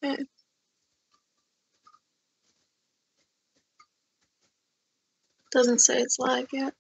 Okay. Doesn't say it's live yet.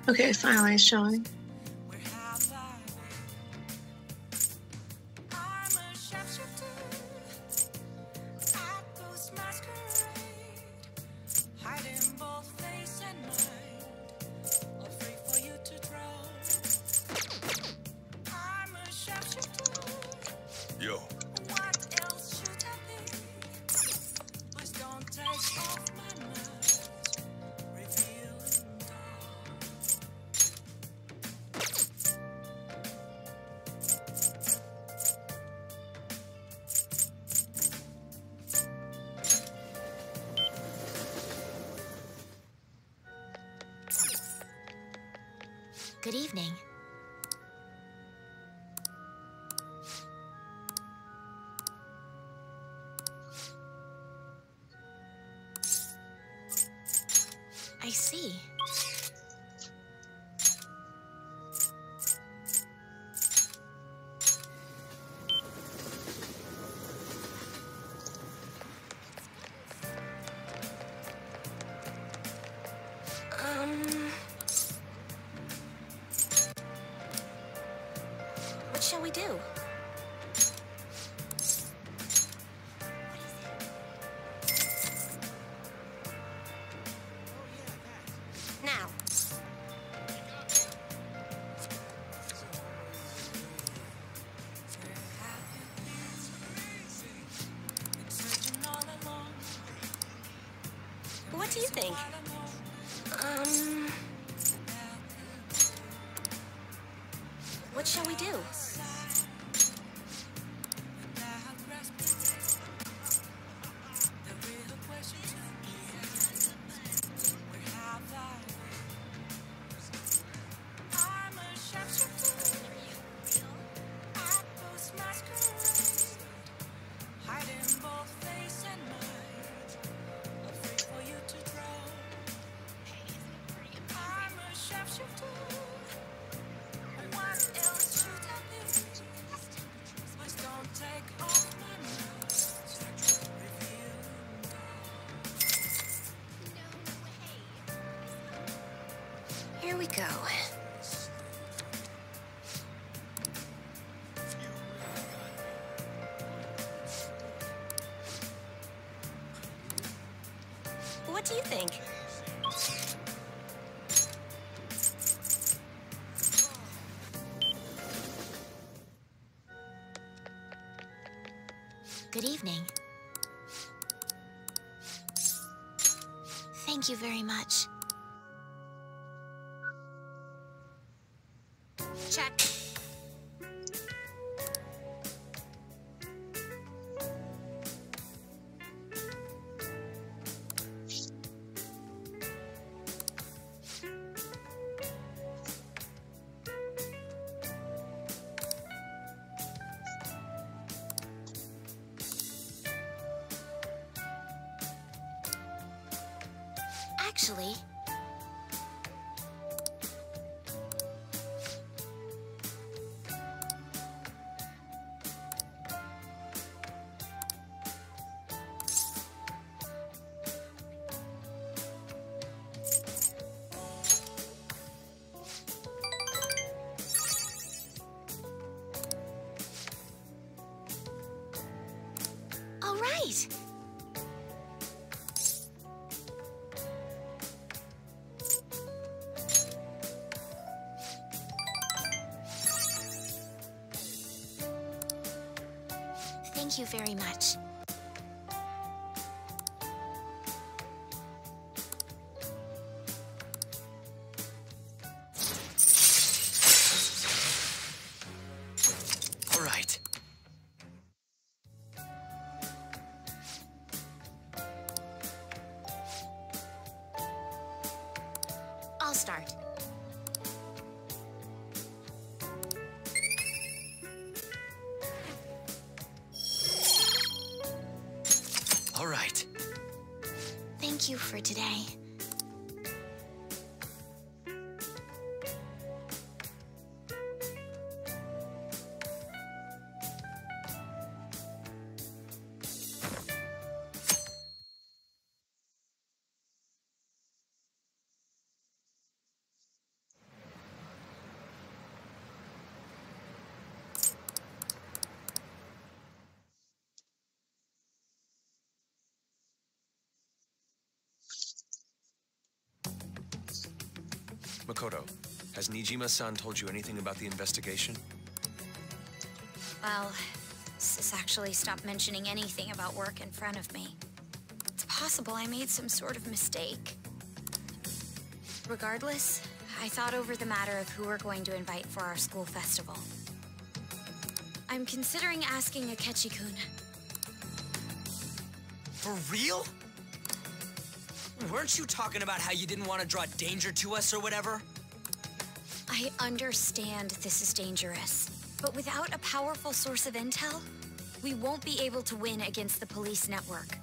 Okay, finally it's showing. Yo. Good evening. I see. What shall we do? Now. What do you think? What shall we do? Here we go. What do you think? Good evening. Thank you very much. Check. actually. All right. Thank you very much. All right. I'll start. All right. Thank you for today. Makoto, has Nijima-san told you anything about the investigation? Well, Sis actually stopped mentioning anything about work in front of me. It's possible I made some sort of mistake. Regardless, I thought over the matter of who we're going to invite for our school festival. I'm considering asking Akechi-kun. For real? Weren't you talking about how you didn't want to draw danger to us or whatever? I understand this is dangerous, but without a powerful source of intel, we won't be able to win against the police network.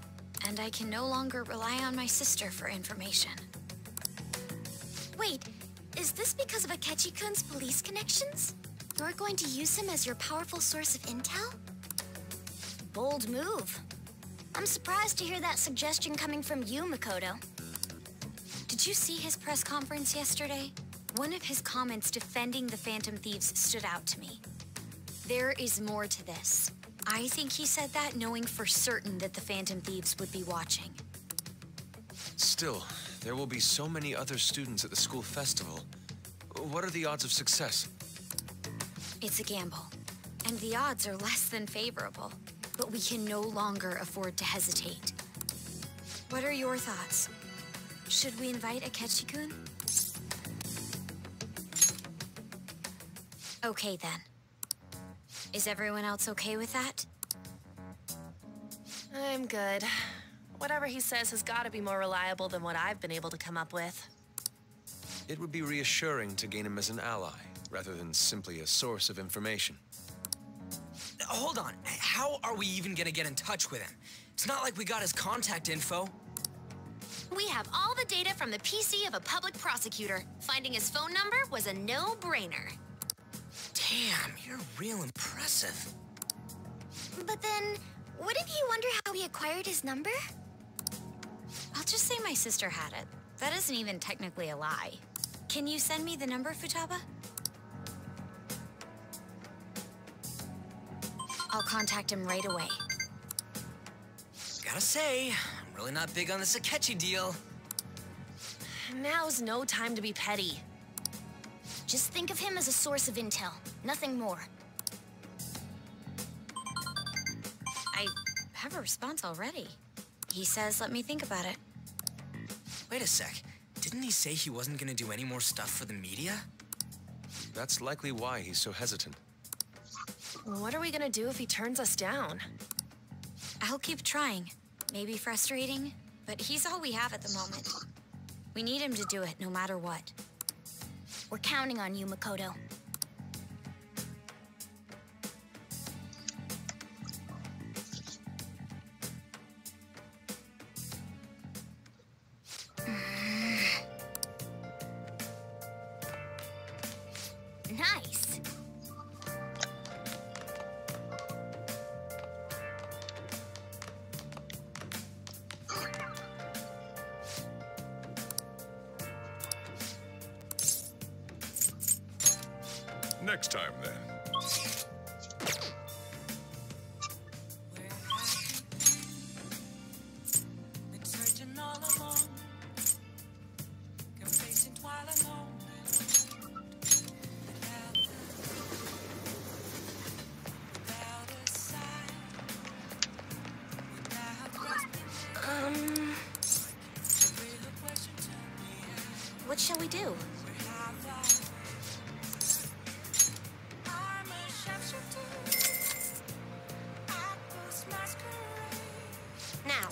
And I can no longer rely on my sister for information. Wait, is this because of Akechi-kun's police connections? You're going to use him as your powerful source of intel? Bold move. I'm surprised to hear that suggestion coming from you, Makoto. Did you see his press conference yesterday? One of his comments defending the Phantom Thieves stood out to me. There is more to this. I think he said that knowing for certain that the Phantom Thieves would be watching. Still, there will be so many other students at the school festival. What are the odds of success? It's a gamble, and the odds are less than favorable. But we can no longer afford to hesitate. What are your thoughts? Should we invite Akechi-kun? Okay then. Is everyone else okay with that? I'm good. Whatever he says has got to be more reliable than what I've been able to come up with. It would be reassuring to gain him as an ally, rather than simply a source of information. Hold on. How are we even gonna get in touch with him? It's not like we got his contact info. We have all the data from the PC of a public prosecutor. Finding his phone number was a no-brainer. Damn, you're real impressive. But then, wouldn't you wonder how he acquired his number? I'll just say my sister had it. That isn't even technically a lie. Can you send me the number, Futaba? I'll contact him right away. Gotta say, I'm really not big on this Akechi deal. Now's no time to be petty. Just think of him as a source of intel, nothing more. I have a response already. He says let me think about it. Wait a sec. Didn't he say he wasn't gonna do any more stuff for the media? That's likely why he's so hesitant. What are we gonna do if he turns us down? I'll keep trying. Maybe frustrating, but he's all we have at the moment. We need him to do it no matter what. We're counting on you, Makoto. nice. Next time, then. What shall we do? Now.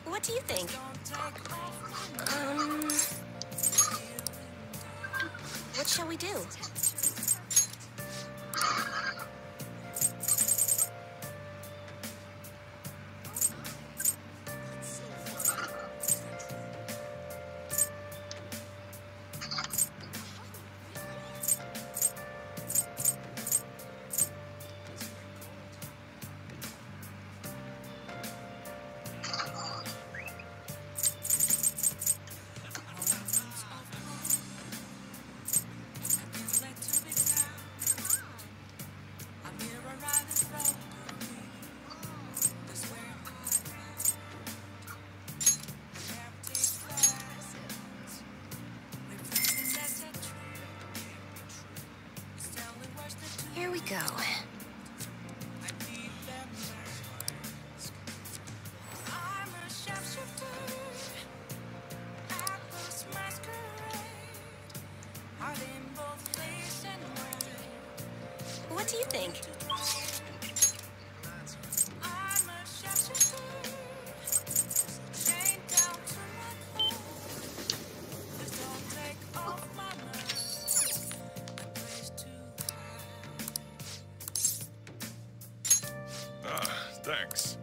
What do you think? What shall we do? Here we go. What do you think? Thanks.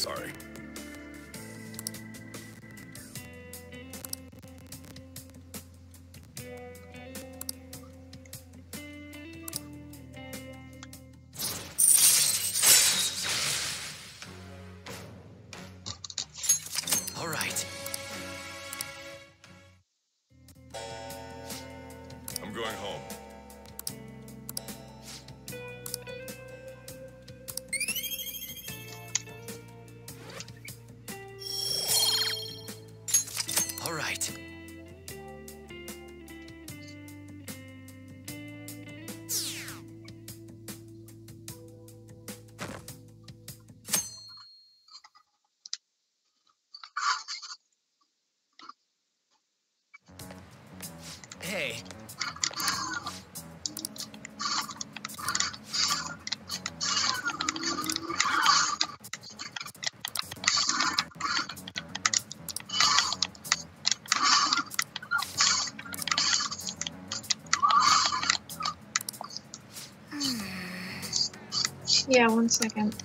Sorry. All right. I'm going home. All right. Hey. Yeah, 1 second.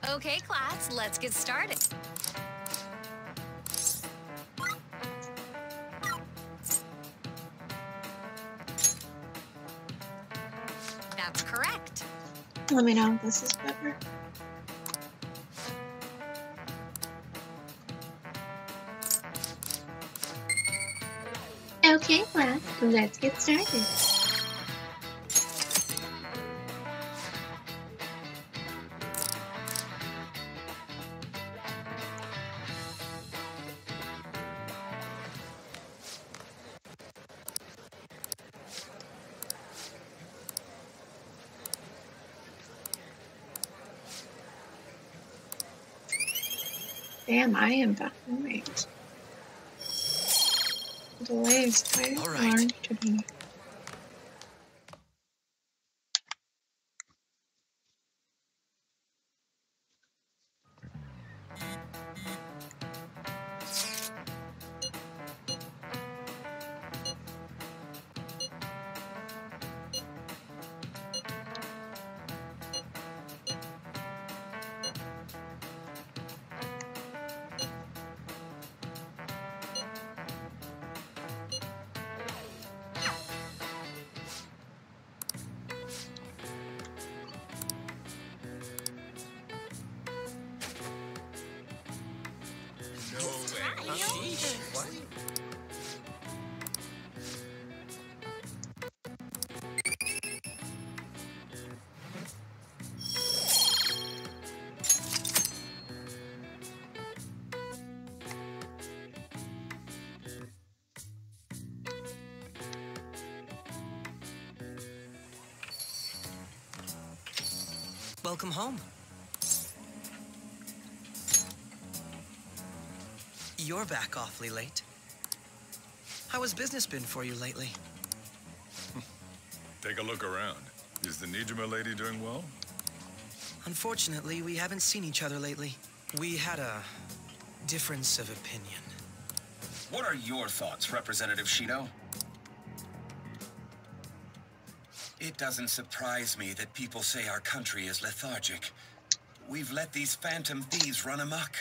Okay, class, let's get started. That's correct. Let me know if this is better. Okay, class, let's get started. Damn, I am behind. The delay is quite All right. large today. No way. What? Welcome home. You're back awfully late. How has business been for you lately? Take a look around. Is the Nijima lady doing well? Unfortunately, we haven't seen each other lately. We had a difference of opinion. What are your thoughts, Representative Shido? It doesn't surprise me that people say our country is lethargic. We've let these phantom thieves run amok.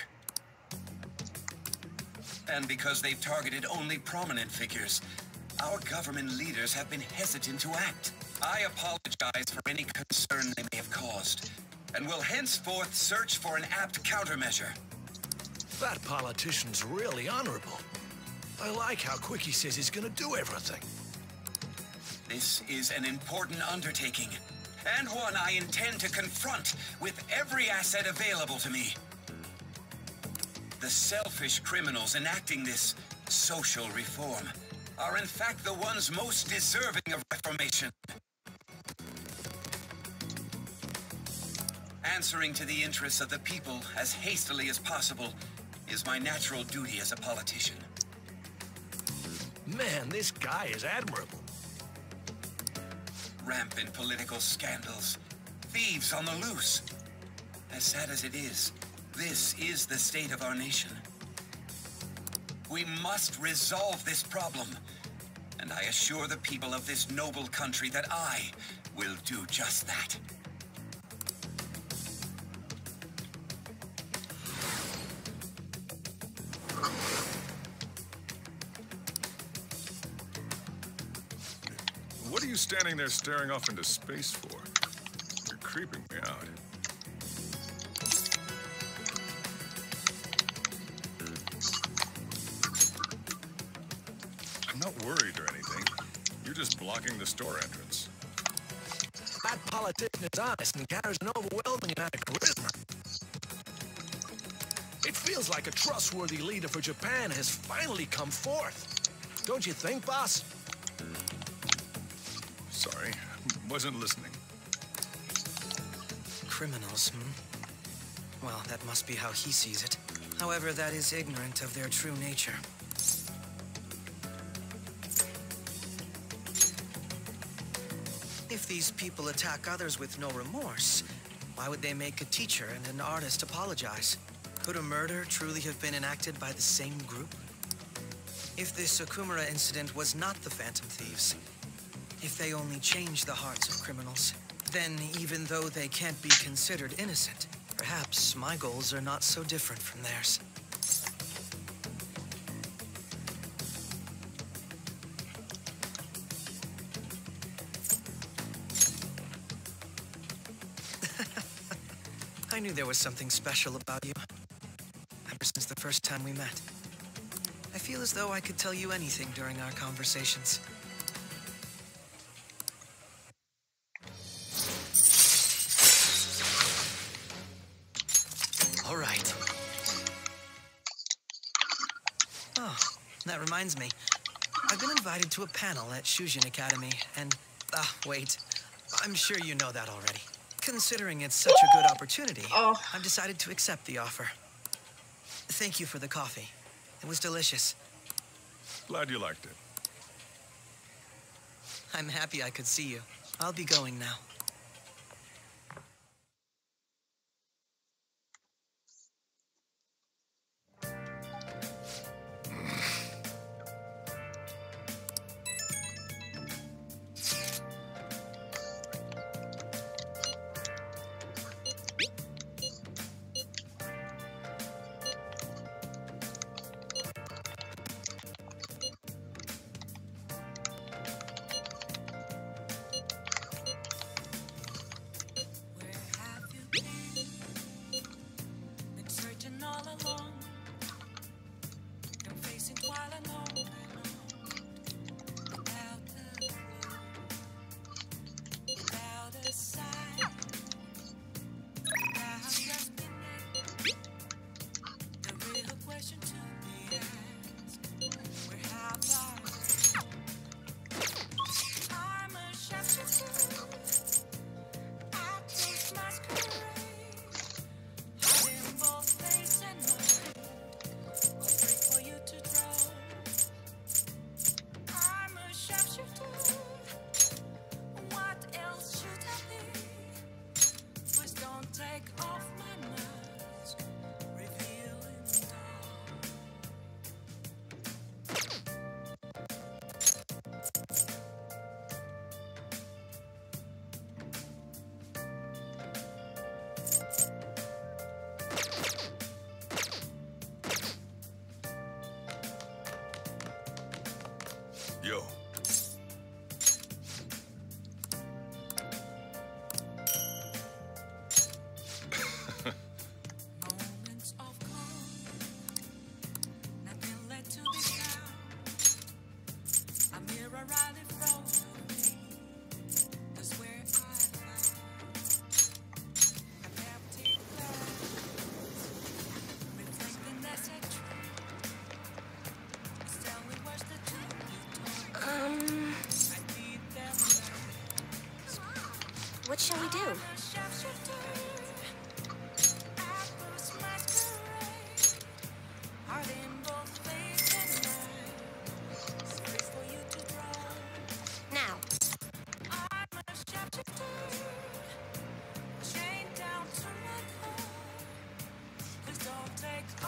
And because they've targeted only prominent figures, our government leaders have been hesitant to act. I apologize for any concern they may have caused, and will henceforth search for an apt countermeasure. That politician's really honorable. I like how quick he says he's gonna do everything. This is an important undertaking, and one I intend to confront with every asset available to me. The selfish criminals enacting this social reform are in fact the ones most deserving of reformation. Answering to the interests of the people as hastily as possible is my natural duty as a politician. Man, this guy is admirable. Rampant political scandals, thieves on the loose. As sad as it is, this is the state of our nation. We must resolve this problem. And I assure the people of this noble country that I will do just that. What are you standing there staring off into space for? You're creeping me out. I'm not worried or anything. You're just blocking the store entrance. That politician is honest and carries an overwhelming amount of charisma. It feels like a trustworthy leader for Japan has finally come forth. Don't you think, boss? Sorry, wasn't listening. Criminals, hmm? Well, that must be how he sees it. However, that is ignorant of their true nature. If these people attack others with no remorse, why would they make a teacher and an artist apologize? Could a murder truly have been enacted by the same group? If this Okumura incident was not the Phantom Thieves, if they only change the hearts of criminals, then even though they can't be considered innocent, perhaps my goals are not so different from theirs. I knew there was something special about you, ever since the first time we met. I feel as though I could tell you anything during our conversations. All right. Oh, that reminds me. I've been invited to a panel at Shujin Academy, and... wait. I'm sure you know that already. Considering it's such a good opportunity, I've decided to accept the offer. Thank you for the coffee. It was delicious. Glad you liked it. I'm happy I could see you. I'll be going now. Yo. What shall we do? Now.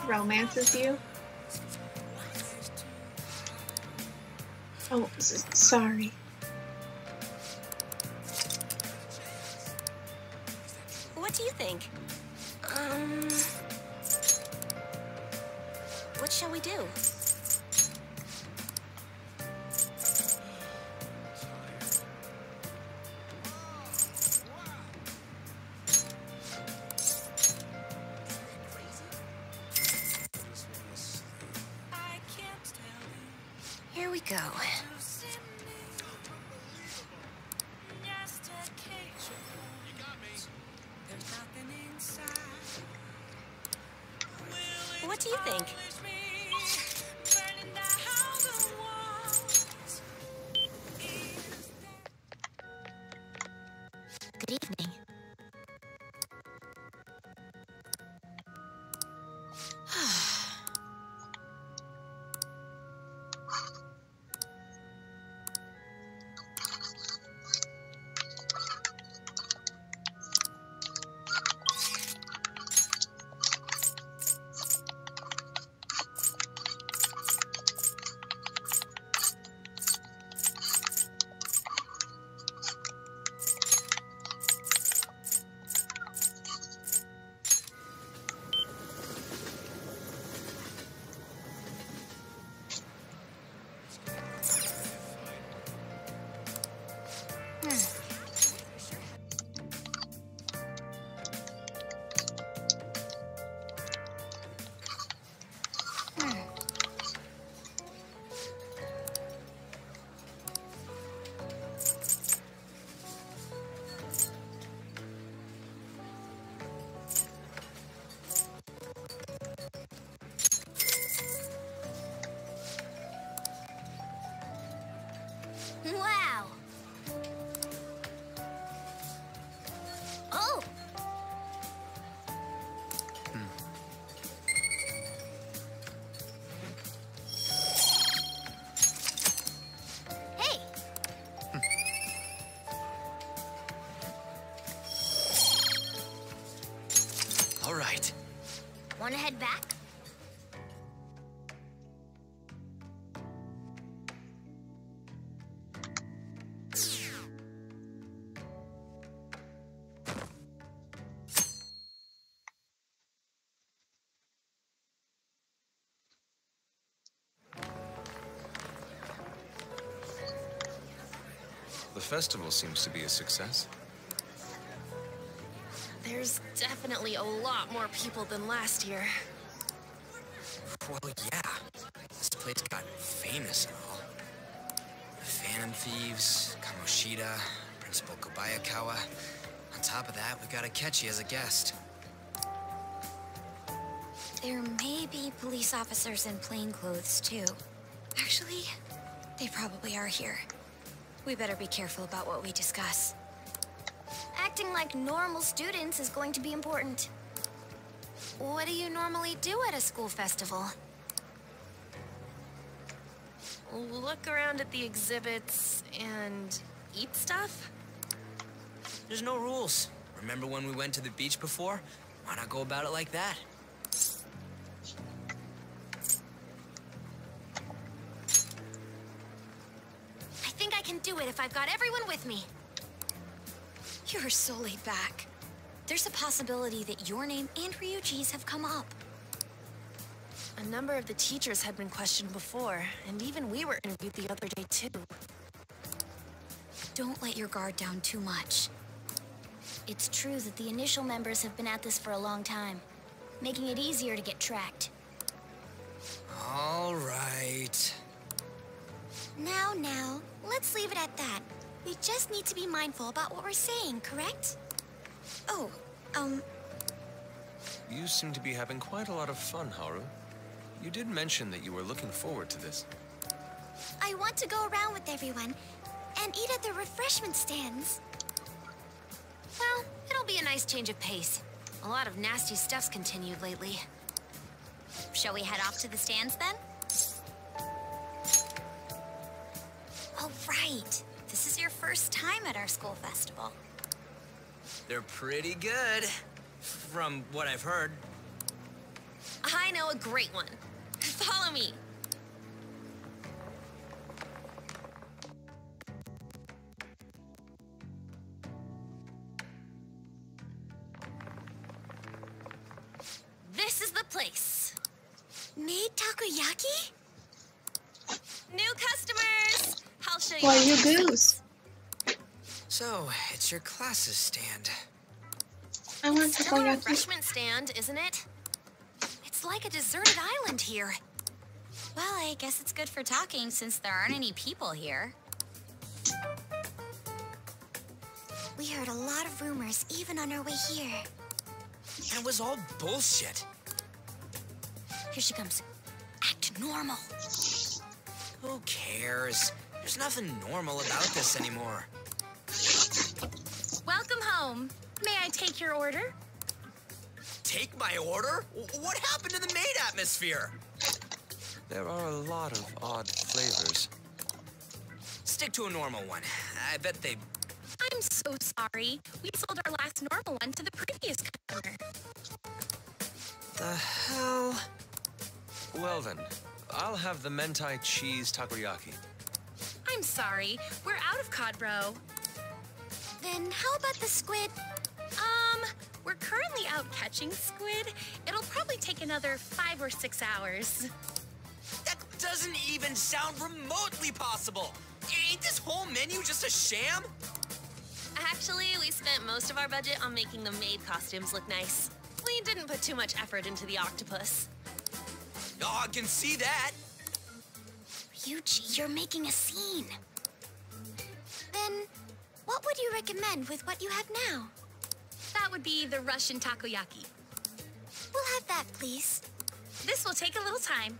Romances you? Oh, sorry. What do you think? What shall we do? Here we go. What do you think? Good evening. Wow! Oh! Hey! All right. Wanna head back? The festival seems to be a success. There's definitely a lot more people than last year. Well, yeah. This place got famous and all. The Phantom Thieves, Kamoshida, Principal Kobayakawa. On top of that, we got Akechi as a guest. There may be police officers in plain clothes, too. Actually, they probably are here. We better be careful about what we discuss. Acting like normal students is going to be important. What do you normally do at a school festival? Look around at the exhibits and eat stuff? There's no rules. Remember when we went to the beach before? Why not go about it like that? I think I can do it if I've got everyone with me. You're so laid back. There's a possibility that your name and Ryuji's have come up. A number of the teachers had been questioned before, and even we were interviewed the other day too. Don't let your guard down too much. It's true that the initial members have been at this for a long time, making it easier to get tracked. All right. Now, let's leave it at that. We just need to be mindful about what we're saying, correct? Oh, You seem to be having quite a lot of fun, Haru. You did mention that you were looking forward to this. I want to go around with everyone and eat at the refreshment stands. Well, it'll be a nice change of pace. A lot of nasty stuff's continued lately. Shall we head off to the stands then? Oh, right. This is your first time at our school festival. They're pretty good, from what I've heard. I know a great one. Follow me. place. Made takoyaki? New customers! I'll show you. Why you how to- goose? So, it's your classes stand. I want Still a takoyaki. refreshment stand, isn't it? It's like a deserted island here. Well, I guess it's good for talking since there aren't any people here. We heard a lot of rumors even on our way here. And it was all bullshit. Here she comes. Act normal. Who cares? There's nothing normal about this anymore. Welcome home. May I take your order? Take my order? What happened to the maid atmosphere? There are a lot of odd flavors. Stick to a normal one. I bet they... I'm so sorry. We sold our last normal one to the previous customer. The hell? Well then, I'll have the mentai cheese takoyaki. I'm sorry. We're out of cod roe. Then how about the squid? We're currently out catching squid. It'll probably take another 5 or 6 hours. That doesn't even sound remotely possible. Ain't this whole menu just a sham? Actually, we spent most of our budget on making the maid costumes look nice. We didn't put too much effort into the octopus. Oh, I can see that. Ryuji, you're making a scene. Then, what would you recommend with what you have now? That would be the Russian takoyaki. We'll have that, please. This will take a little time.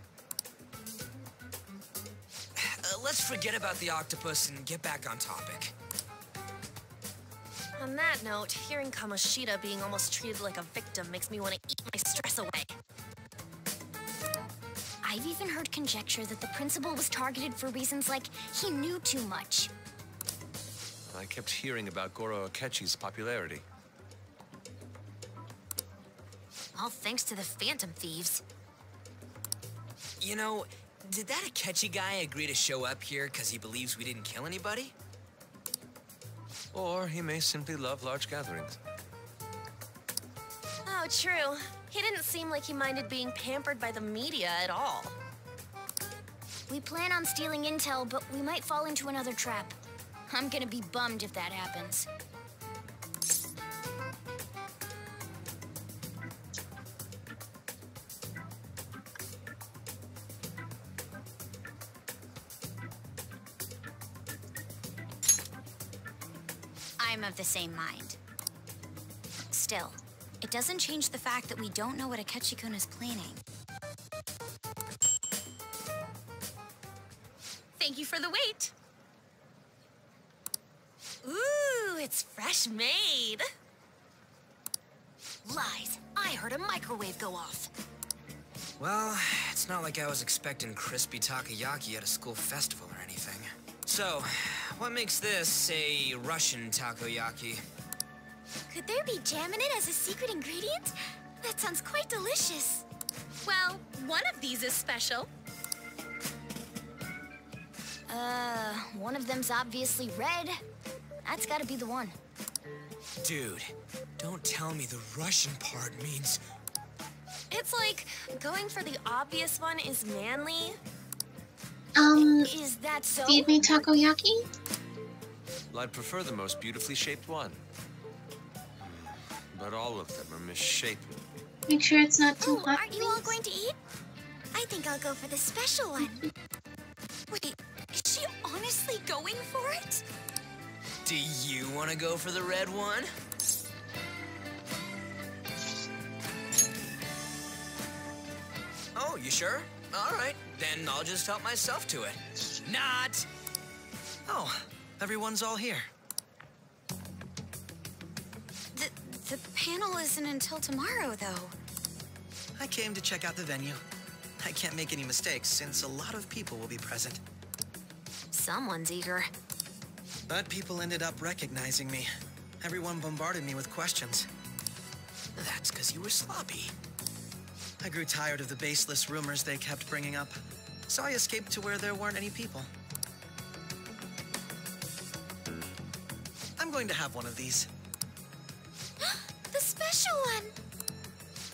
Let's forget about the octopus and get back on topic. On that note, hearing Kamoshida being almost treated like a victim makes me want to eat my stress away. I've even heard conjecture that the principal was targeted for reasons like he knew too much. I kept hearing about Goro Akechi's popularity. All thanks to the Phantom Thieves. You know, did that Akechi guy agree to show up here because he believes we didn't kill anybody? Or he may simply love large gatherings. Oh, true. He didn't seem like he minded being pampered by the media at all. We plan on stealing intel, but we might fall into another trap. I'm gonna be bummed if that happens. I'm of the same mind. Still, it doesn't change the fact that we don't know what Akechi-kun is planning. Thank you for the wait. Ooh, it's fresh made. Lies. I heard a microwave go off. Well, it's not like I was expecting crispy takoyaki at a school festival or anything. So, what makes this a Russian takoyaki? Could there be jam in it as a secret ingredient? That sounds quite delicious. Well, one of these is special. One of them's obviously red. That's gotta be the one. Dude, don't tell me the Russian part means... It's like going for the obvious one is manly. Is that so? Feed me takoyaki? Well, I'd prefer the most beautifully shaped one. But all of them are misshapen. Make sure it's not too hot. Aren't you all going to eat? I think I'll go for the special one. Wait, is she honestly going for it? Do you want to go for the red one? Oh, you sure? All right, then I'll just help myself to it. Not! Oh, everyone's all here. The panel isn't until tomorrow, though. I came to check out the venue. I can't make any mistakes since a lot of people will be present. Someone's eager. But people ended up recognizing me. Everyone bombarded me with questions. That's because you were sloppy. I grew tired of the baseless rumors they kept bringing up, so I escaped to where there weren't any people. I'm going to have one of these. The special one!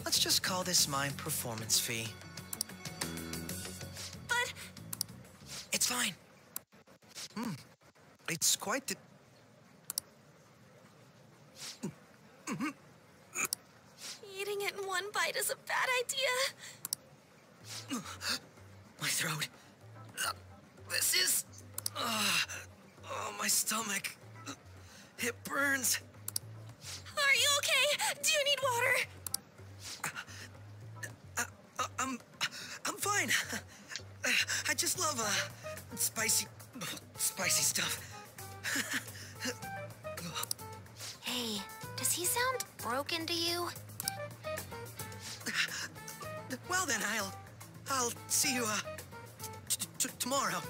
Let's just call this my performance fee. But It's fine. It's quite the... eating it in one bite is a bad idea. My throat. This is... oh, my stomach. It burns. Are you okay? Do you need water? I'm fine. I just love, spicy stuff. Hey, does he sound broken to you? Well then, I'll see you, tomorrow.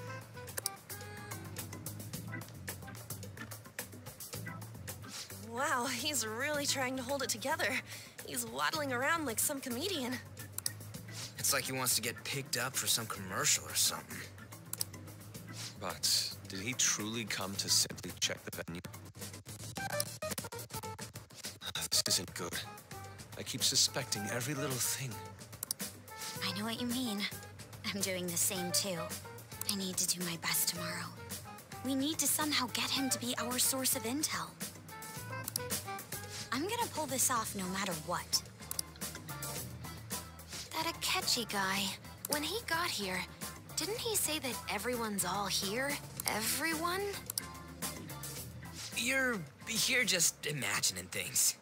Wow, he's really trying to hold it together. He's waddling around like some comedian. It's like he wants to get picked up for some commercial or something. But did he truly come to simply check the venue? This isn't good. I keep suspecting every little thing. I know what you mean. I'm doing the same too. I need to do my best tomorrow. We need to somehow get him to be our source of intel. I'm gonna pull this off no matter what. That Akechi guy, when he got here, didn't he say that everyone's all here? Everyone? You're just imagining things.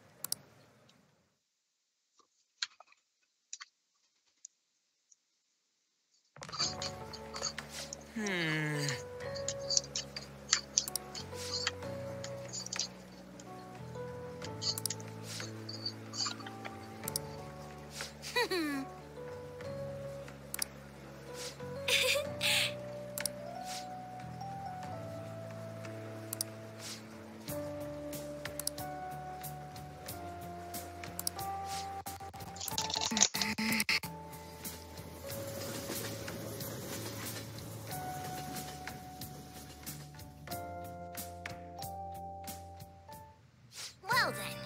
Well then.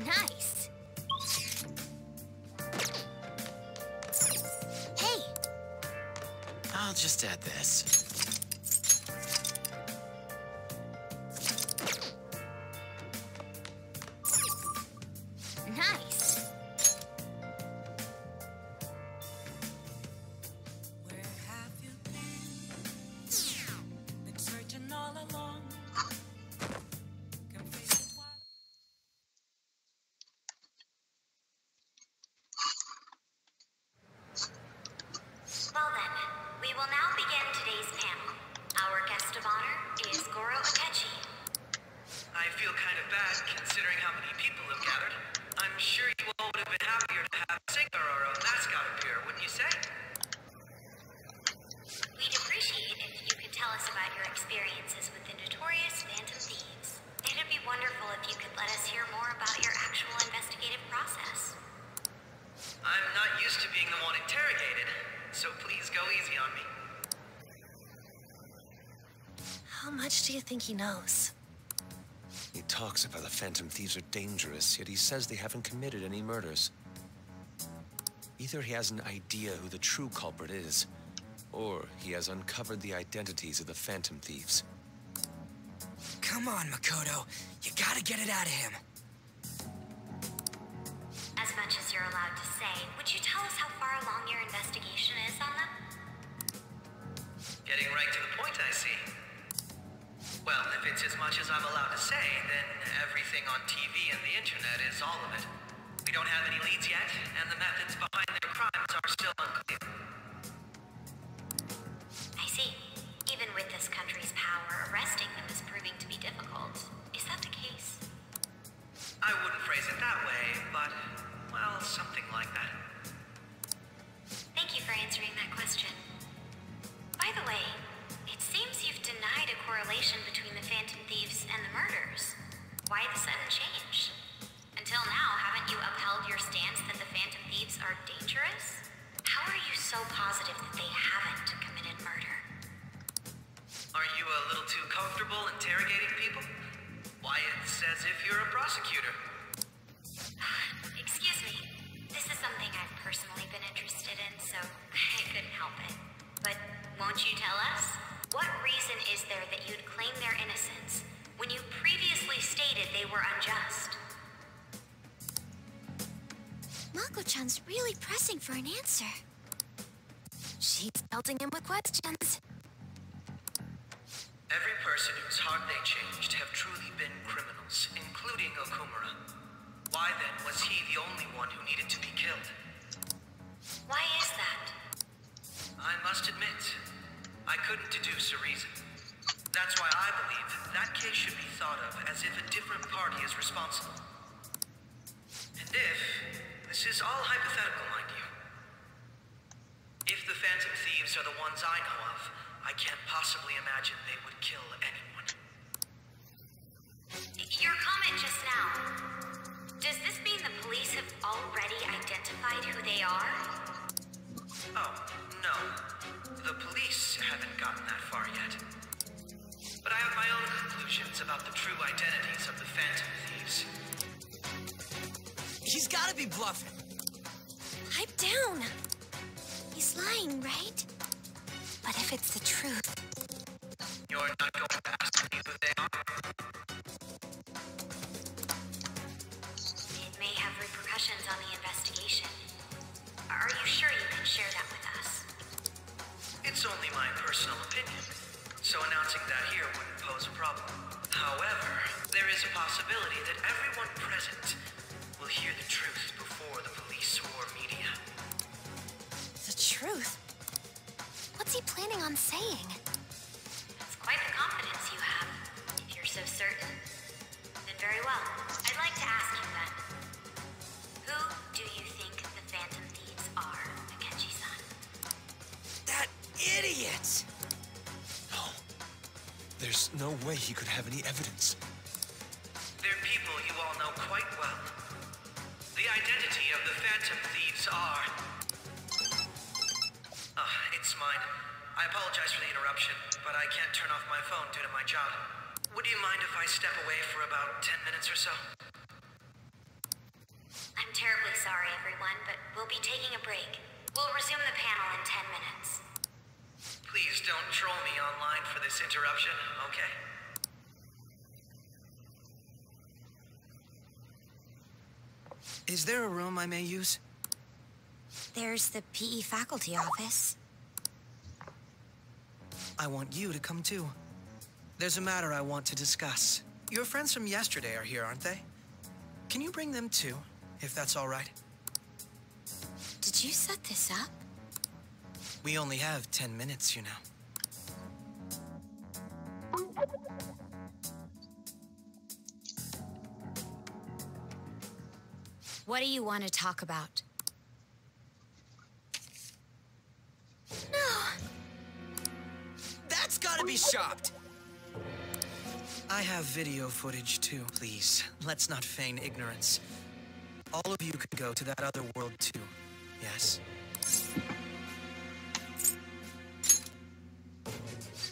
Nice. Hey, I'll just add this. nice. Well then, we will now begin today's panel. Our guest of honor is Goro Akechi. I feel kind of bad considering how many people have gathered. I'm sure you all would have been happier to have Singer, our own mascot, appear, wouldn't you say? We'd appreciate if you could tell us about your experiences with the notorious Phantom Thieves. It'd be wonderful if you could let us hear more about your actual investigative process. I'm not used to being the one interrogated, so please go easy on me. How much do you think he knows? He talks about the Phantom Thieves are dangerous, yet he says they haven't committed any murders. Either he has an idea who the true culprit is, or he has uncovered the identities of the Phantom Thieves. Come on, Makoto. You gotta get it out of him. As much as you're allowed to say, would you tell us how far along your investigation is on them? Getting right to the point, I see. Well, if it's as much as I'm allowed to say, then everything on TV and the internet is all of it. We don't have any leads yet, and the methods behind their crimes are still unclear. I see. Even with this country's power, arresting them is proving to be difficult. Is that the case? I wouldn't phrase it that way, but, well, something like that. Thank you for answering that question. By the way, it seems you've denied a correlation between the Phantom Thieves and the murders. Why the sudden change? Until now, haven't you upheld your stance that the Phantom Thieves are dangerous? How are you so positive that they haven't committed murder? Are you a little too comfortable interrogating people? Why, it's as if you're a prosecutor. personally been interested in, so I couldn't help it. But won't you tell us? What reason is there that you'd claim their innocence when you previously stated they were unjust? Mako-chan's really pressing for an answer. She's pelting him with questions. Every person whose heart they changed have truly been criminals, including Okumura. Why then was he the only one who needed to be killed? Why is that? I must admit, I couldn't deduce a reason. That's why I believe that case should be thought of as if a different party is responsible. And if, this is all hypothetical, mind you, if the Phantom Thieves are the ones I know of, I can't possibly imagine they would kill anyone. Your comment just now, does this mean the police have already identified who they are? Oh, no. The police haven't gotten that far yet. But I have my own conclusions about the true identities of the Phantom Thieves. He's gotta be bluffing. Pipe down. He's lying, right? But if it's the truth... You're not going to ask me who they are? It may have repercussions on the investigation. Are you sure you can share that with us? It's only my personal opinion, so announcing that here wouldn't pose a problem. However, there is a possibility that everyone present will hear the truth before the police or media. The truth? What's he planning on saying? It's quite the confidence you have. If you're so certain, then very well. I'd like to ask you then. Who do you think the Phantom Thieves are, Akechi-san? That idiot! No. There's no way he could have any evidence. They're people you all know quite well. The identity of the Phantom Thieves are... it's mine. I apologize for the interruption, but I can't turn off my phone due to my job. Would you mind if I step away for about 10 minutes or so? I'm terribly sorry, everyone, but we'll be taking a break. We'll resume the panel in 10 minutes. Please don't troll me online for this interruption, okay? Is there a room I may use? There's the PE faculty office. I want you to come too. There's a matter I want to discuss. Your friends from yesterday are here, aren't they? Can you bring them too, if that's all right? Did you set this up? We only have 10 minutes, you know. What do you want to talk about? No. That's gotta be shopped. I have video footage too. Please, let's not feign ignorance. All of you can go to that other world too, yes?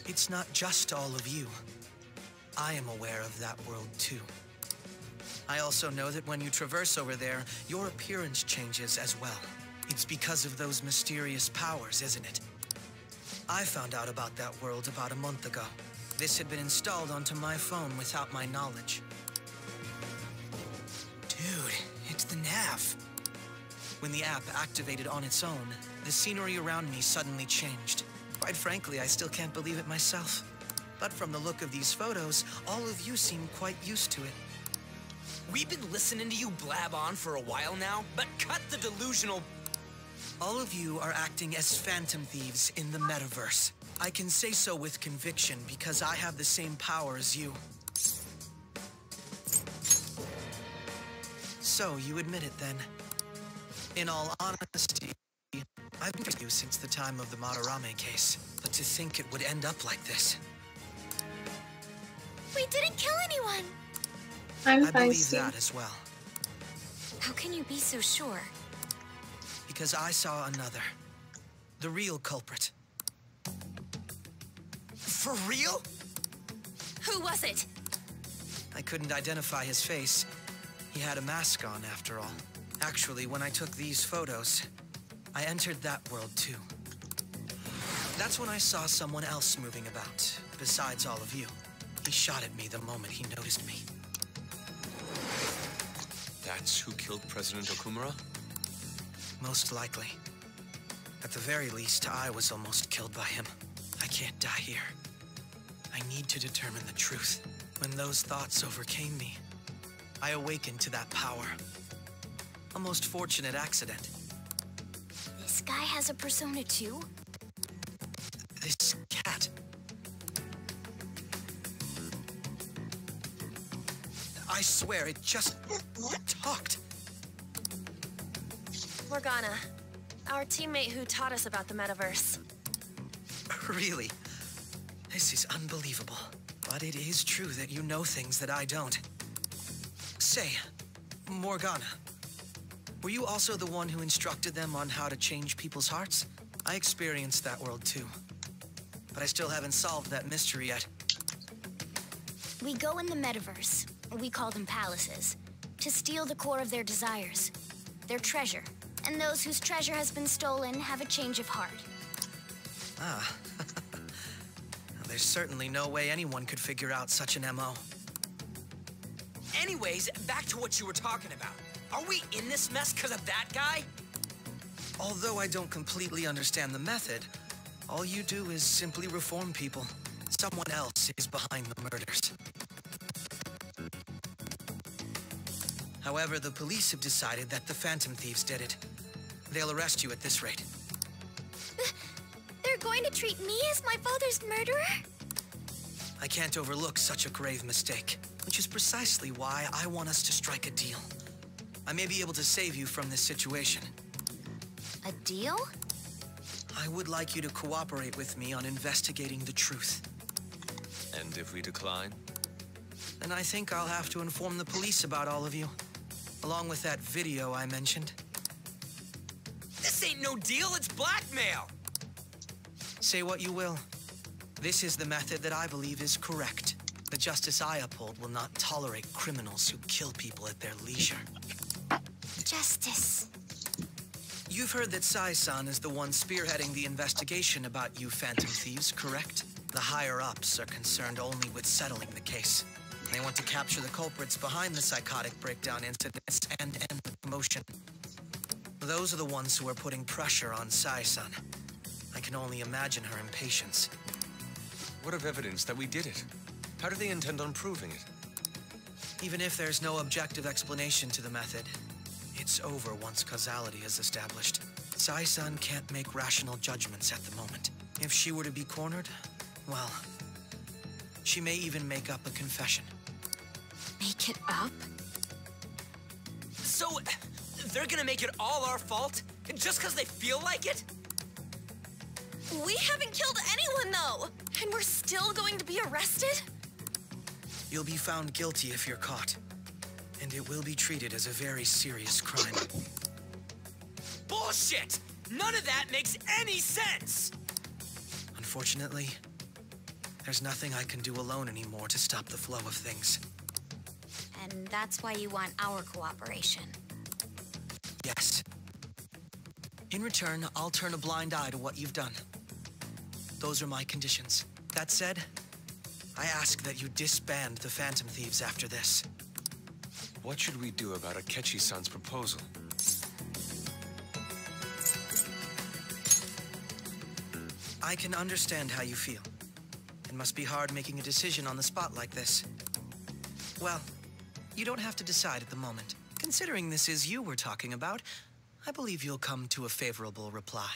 It's not just all of you. I am aware of that world too. I also know that when you traverse over there, your appearance changes as well. It's because of those mysterious powers, isn't it? I found out about that world about a month ago. This had been installed onto my phone without my knowledge. Dude, it's the nav. When the app activated on its own, the scenery around me suddenly changed. Quite frankly, I still can't believe it myself. But from the look of these photos, all of you seem quite used to it. We've been listening to you blab on for a while now, but cut the delusional... All of you are acting as Phantom Thieves in the metaverse. I can say so with conviction because I have the same power as you. So, you admit it then. In all honesty, I've been with you since the time of the Madarame case, but to think it would end up like this. We didn't kill anyone! I believe that as well. How can you be so sure? Because I saw another. The real culprit. For real? Who was it? I couldn't identify his face. He had a mask on, after all. Actually, when I took these photos, I entered that world too. That's when I saw someone else moving about, besides all of you. He shot at me the moment he noticed me. That's who killed President Okumura? Most likely. At the very least, I was almost killed by him. I can't die here. I need to determine the truth. When those thoughts overcame me, I awakened to that power. A most fortunate accident. This guy has a persona too? This cat. I swear, it just talked. Morgana, our teammate who taught us about the metaverse. Really? This is unbelievable. But it is true that you know things that I don't. Say, Morgana, were you also the one who instructed them on how to change people's hearts? I experienced that world too. But I still haven't solved that mystery yet. We go in the metaverse, we call them palaces, to steal the core of their desires, their treasure. And those whose treasure has been stolen have a change of heart. Ah. There's certainly no way anyone could figure out such an MO. Anyways, back to what you were talking about. Are we in this mess because of that guy? Although I don't completely understand the method, all you do is simply reform people. Someone else is behind the murders. However, the police have decided that the Phantom Thieves did it. They'll arrest you at this rate. They're going to treat me as my father's murderer? I can't overlook such a grave mistake, which is precisely why I want us to strike a deal. I may be able to save you from this situation. A deal? I would like you to cooperate with me on investigating the truth. And if we decline? Then I think I'll have to inform the police about all of you, along with that video I mentioned. This ain't no deal, it's blackmail! Say what you will. This is the method that I believe is correct. The justice I uphold will not tolerate criminals who kill people at their leisure. Justice. You've heard that Sai-san is the one spearheading the investigation about you Phantom Thieves, correct? The higher-ups are concerned only with settling the case. They want to capture the culprits behind the psychotic breakdown incidents and end the commotion. Those are the ones who are putting pressure on Sai-san. I can only imagine her impatience. What of evidence that we did it? How do they intend on proving it? Even if there's no objective explanation to the method, it's over once causality is established. Sai-san can't make rational judgments at the moment. If she were to be cornered, well, she may even make up a confession. Make it up? So, they're gonna make it all our fault? Just because they feel like it? We haven't killed anyone, though! And we're still going to be arrested? You'll be found guilty if you're caught. And it will be treated as a very serious crime. Bullshit! None of that makes any sense! Unfortunately, there's nothing I can do alone anymore to stop the flow of things. And that's why you want our cooperation. Yes. In return, I'll turn a blind eye to what you've done. Those are my conditions. That said, I ask that you disband the Phantom Thieves after this. What should we do about Akechi-san's proposal? I can understand how you feel. It must be hard making a decision on the spot like this. Well, you don't have to decide at the moment. Considering this is you we're talking about, I believe you'll come to a favorable reply.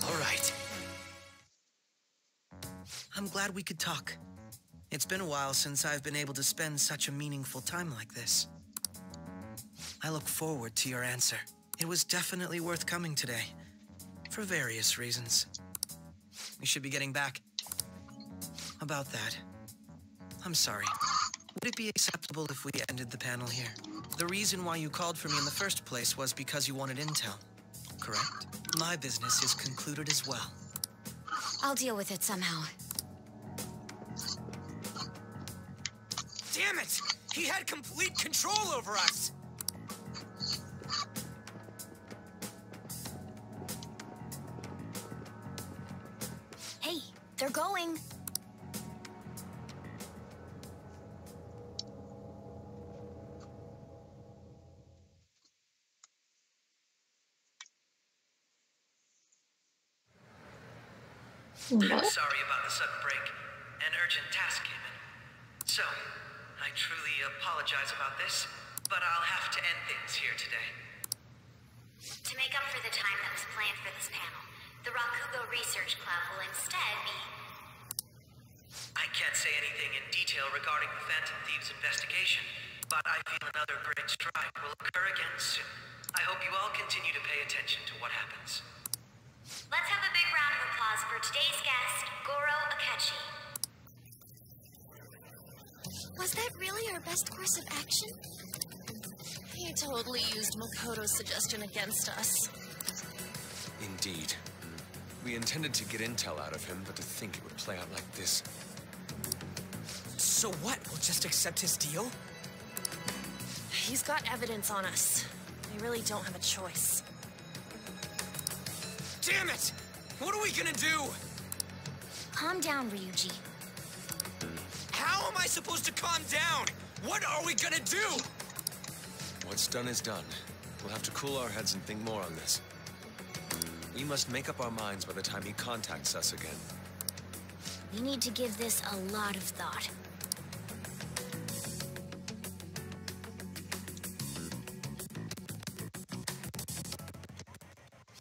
All right. I'm glad we could talk. It's been a while since I've been able to spend such a meaningful time like this. I look forward to your answer. It was definitely worth coming today, for various reasons. We should be getting back. About that, I'm sorry. Would it be acceptable if we ended the panel here? The reason why you called for me in the first place was because you wanted intel, correct? My business is concluded as well. I'll deal with it somehow. Damn it! He had complete control over us! Hey, they're going. What? Sorry about the sudden break. An urgent task came in. So, I truly apologize about this, but I'll have to end things here today. To make up for the time that was planned for this panel, the Rakugo Research Club will instead be... I can't say anything in detail regarding the Phantom Thieves investigation, but I feel another great strike will occur again soon. I hope you all continue to pay attention to what happens. Let's have a big round of applause for today's guest, Goro Akechi. Was that really our best course of action? He totally used Makoto's suggestion against us. Indeed. We intended to get intel out of him, but to think it would play out like this. So what? We'll just accept his deal? He's got evidence on us. We really don't have a choice. Damn it! What are we gonna do? Calm down, Ryuji. How am I supposed to calm down? What are we gonna do? What's done is done. We'll have to cool our heads and think more on this. We must make up our minds by the time he contacts us again. We need to give this a lot of thought.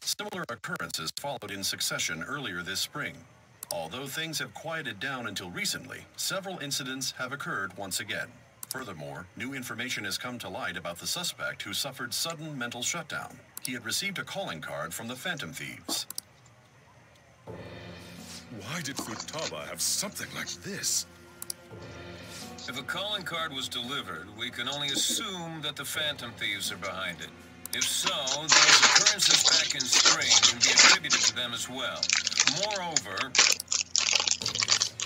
Similar occurrences followed in succession earlier this spring. Although things have quieted down until recently, several incidents have occurred once again. Furthermore, new information has come to light about the suspect who suffered sudden mental shutdown. He had received a calling card from the Phantom Thieves. Why did Futaba have something like this? If a calling card was delivered, we can only assume that the Phantom Thieves are behind it. If so, those occurrences back in spring can be attributed to them as well. Moreover...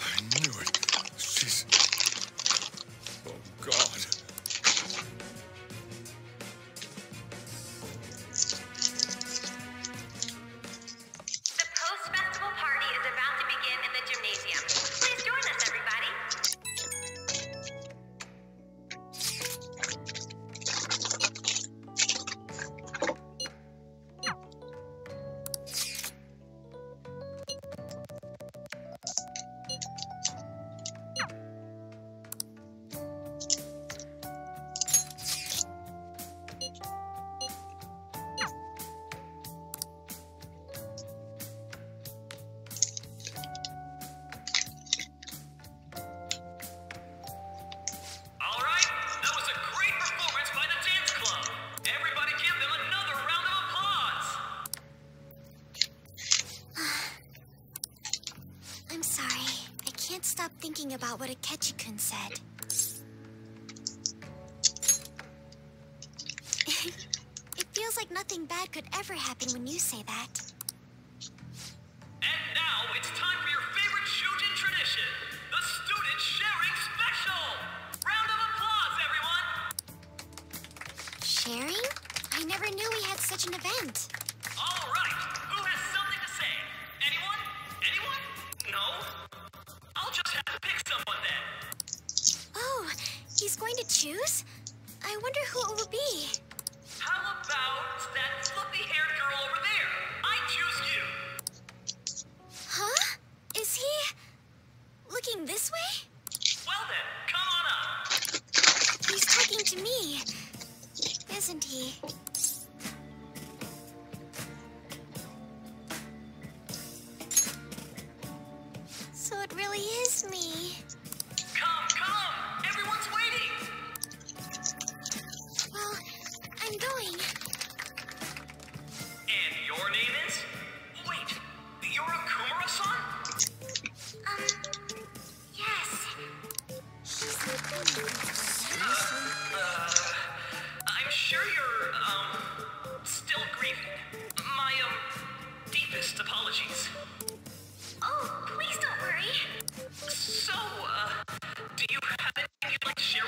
I knew it. She's... Oh, God. The post-festival party is about to begin in the gymnasium. Please join us, everybody. About what Akechi-kun said. It feels like nothing bad could ever happen when you say that. And now it's time for your favorite Shujin tradition, the Student Sharing Special! Round of applause, everyone! Sharing? I never knew we had such an event. All right, who has something to say? Anyone? Anyone? No? I'll just have to pick someone then. Oh, he's going to choose? I wonder who it will be. How about that fluffy-haired girl over there? I choose you. Huh? Is he looking this way? Well then, come on up. He's talking to me, isn't he? So it really is me. Come! Everyone's waiting! Well, I'm going. And your name is? Wait, you're a Kumura-san? Yes. I'm sure you're, still grieving. My, deepest apologies. Oh, please don't worry. So, do you have anything you'd like to share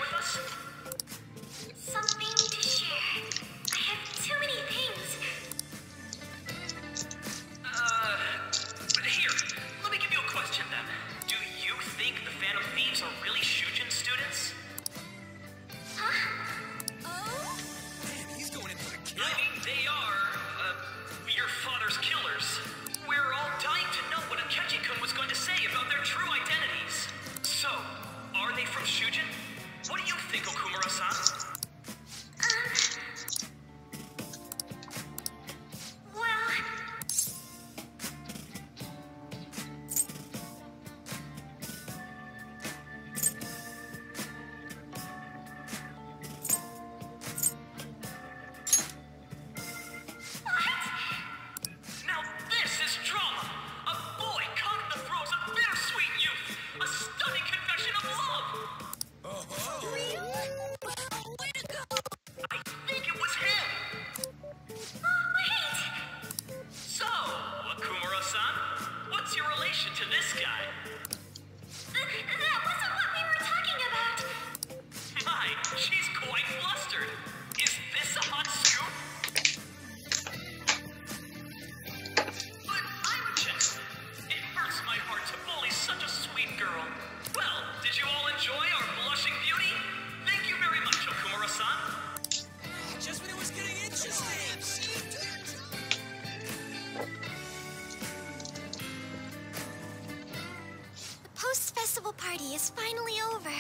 is finally over.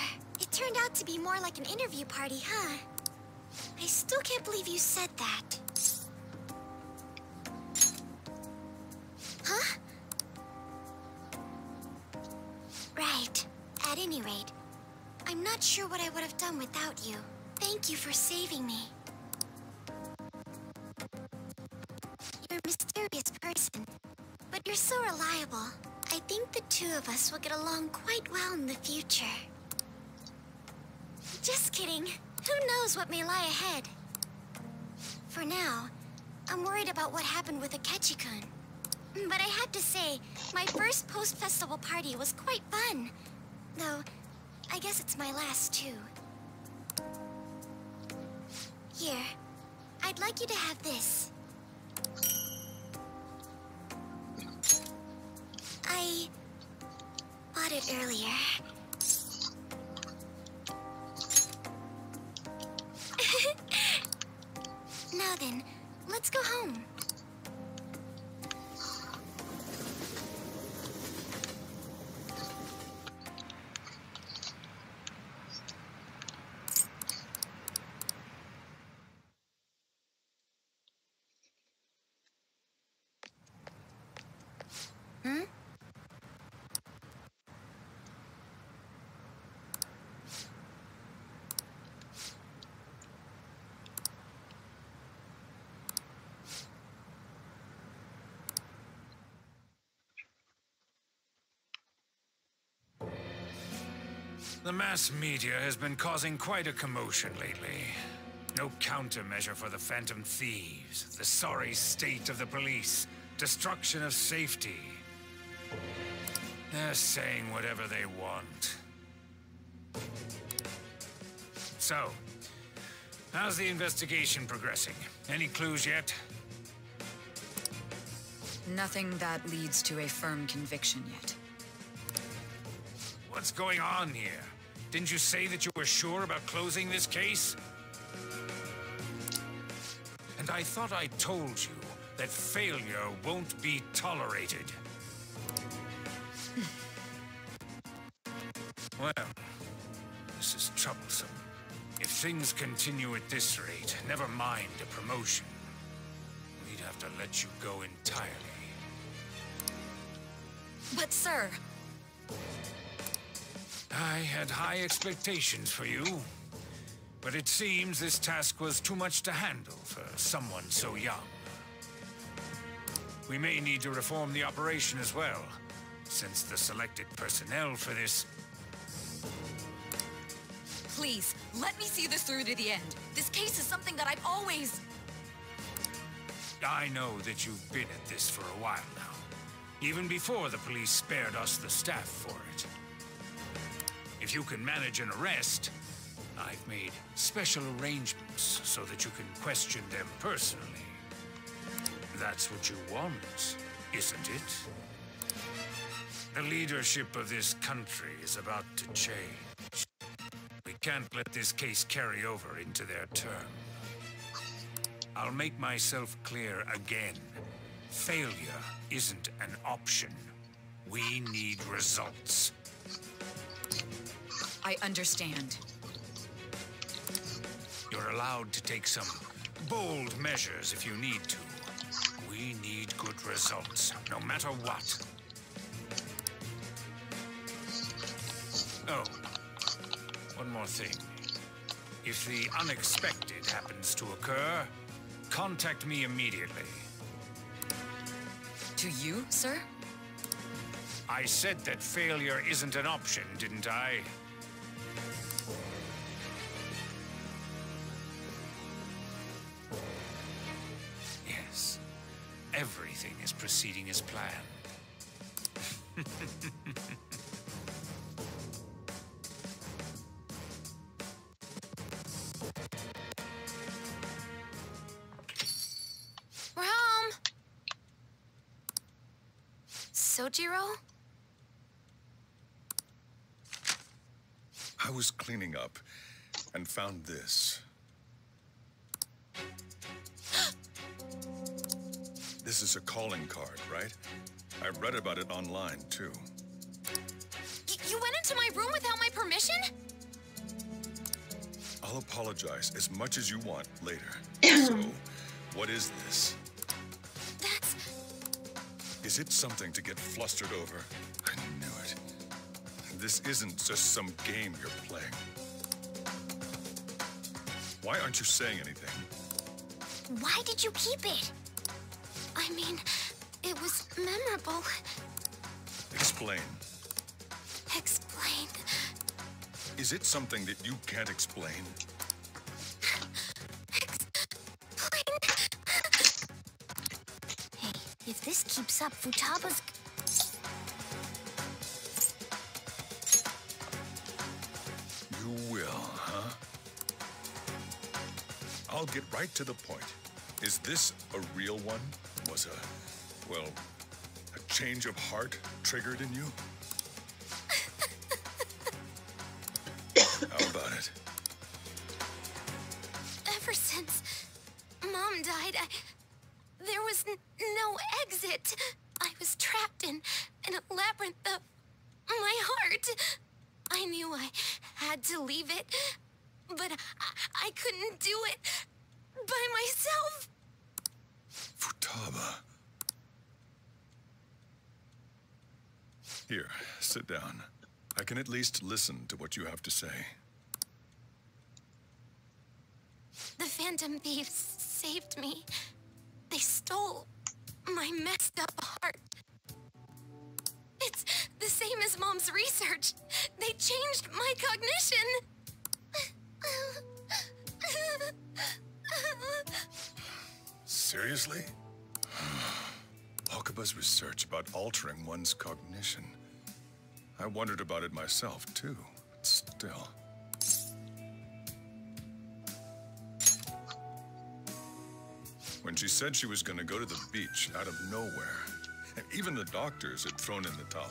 It turned out to be more like an interview party, huh? I still can't believe you said that. Huh? Right. At any rate, I'm not sure what I would have done without you. Thank you for saving me. You're a mysterious person, but you're so reliable. I think the two of us will get along quite well in the future. Just kidding. Who knows what may lie ahead? For now, I'm worried about what happened with Akechi-kun. But I have to say, my first post-festival party was quite fun. Though, I guess it's my last too. Here, I'd like you to have this. I bought it earlier. Now then, let's go home. The mass media has been causing quite a commotion lately. No countermeasure for the Phantom Thieves, the sorry state of the police, destruction of safety. They're saying whatever they want. So, how's the investigation progressing? Any clues yet? Nothing that leads to a firm conviction yet. What's going on here? Didn't you say that you were sure about closing this case? And I thought I told you that failure won't be tolerated. Well, this is troublesome. If things continue at this rate, never mind a promotion. We'd have to let you go entirely. But sir... I had high expectations for you, but it seems this task was too much to handle for someone so young. We may need to reform the operation as well, since the selected personnel for this... Please, let me see this through to the end. This case is something that I've always... I know that you've been at this for a while now, even before the police spared us the staff for it. If you can manage an arrest, I've made special arrangements so that you can question them personally. That's what you want, isn't it? The leadership of this country is about to change. We can't let this case carry over into their term. I'll make myself clear again. Failure isn't an option. We need results. I understand. You're allowed to take some bold measures if you need to. We need good results, no matter what. Oh, one more thing. If the unexpected happens to occur, contact me immediately. To you, sir? I said that failure isn't an option, didn't I? Yes. Everything is proceeding as planned. We're home. Sojiro? I was cleaning up and found this. This is a calling card, right? I read about it online, too. You went into my room without permission? I'll apologize as much as you want later. So, what is this? That's... Is it something to get flustered over? I knew it. This isn't just some game you're playing. Why aren't you saying anything? Why did you keep it? I mean, it was memorable. Explain. Explain. Is it something that you can't explain? Hey, if this keeps up, Futaba's... You will, huh? I'll get right to the point. Is this a real one? Was a change of heart triggered in you? How about it? Ever since Mom died, there was no exit. I was trapped in a labyrinth of my heart. I knew I had to leave it, but I couldn't do it by myself. Futaba. Here, sit down. I can at least listen to what you have to say. The Phantom Thieves saved me. They stole my messed up heart. It's the same as Mom's research. They changed my cognition. Seriously? Wakaba's research about altering one's cognition. I wondered about it myself, too. But still. When she said she was going to go to the beach out of nowhere, and even the doctors had thrown in the towel.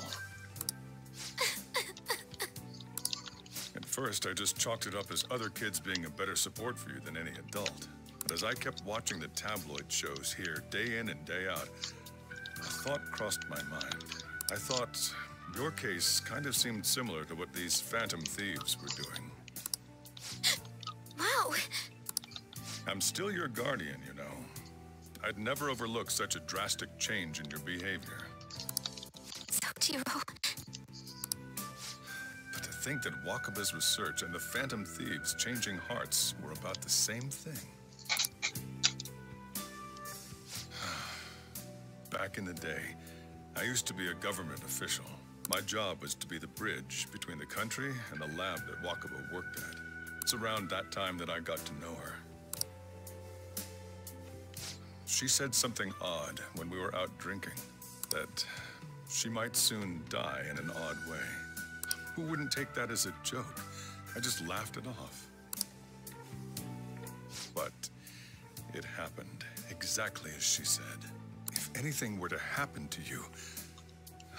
At first, I just chalked it up as other kids being a better support for you than any adult. But as I kept watching the tabloid shows here, day in and day out, a thought crossed my mind. I thought your case kind of seemed similar to what these Phantom Thieves were doing. Wow. I'm still your guardian, you know. I'd never overlook such a drastic change in your behavior. Sojiro. But to think that Wakaba's research and the Phantom Thieves changing hearts were about the same thing. Back in the day, I used to be a government official. My job was to be the bridge between the country and the lab that Wakaba worked at. It's around that time that I got to know her. She said something odd when we were out drinking, that she might soon die in an odd way. Who wouldn't take that as a joke? I just laughed it off. But it happened exactly as she said. If anything were to happen to you,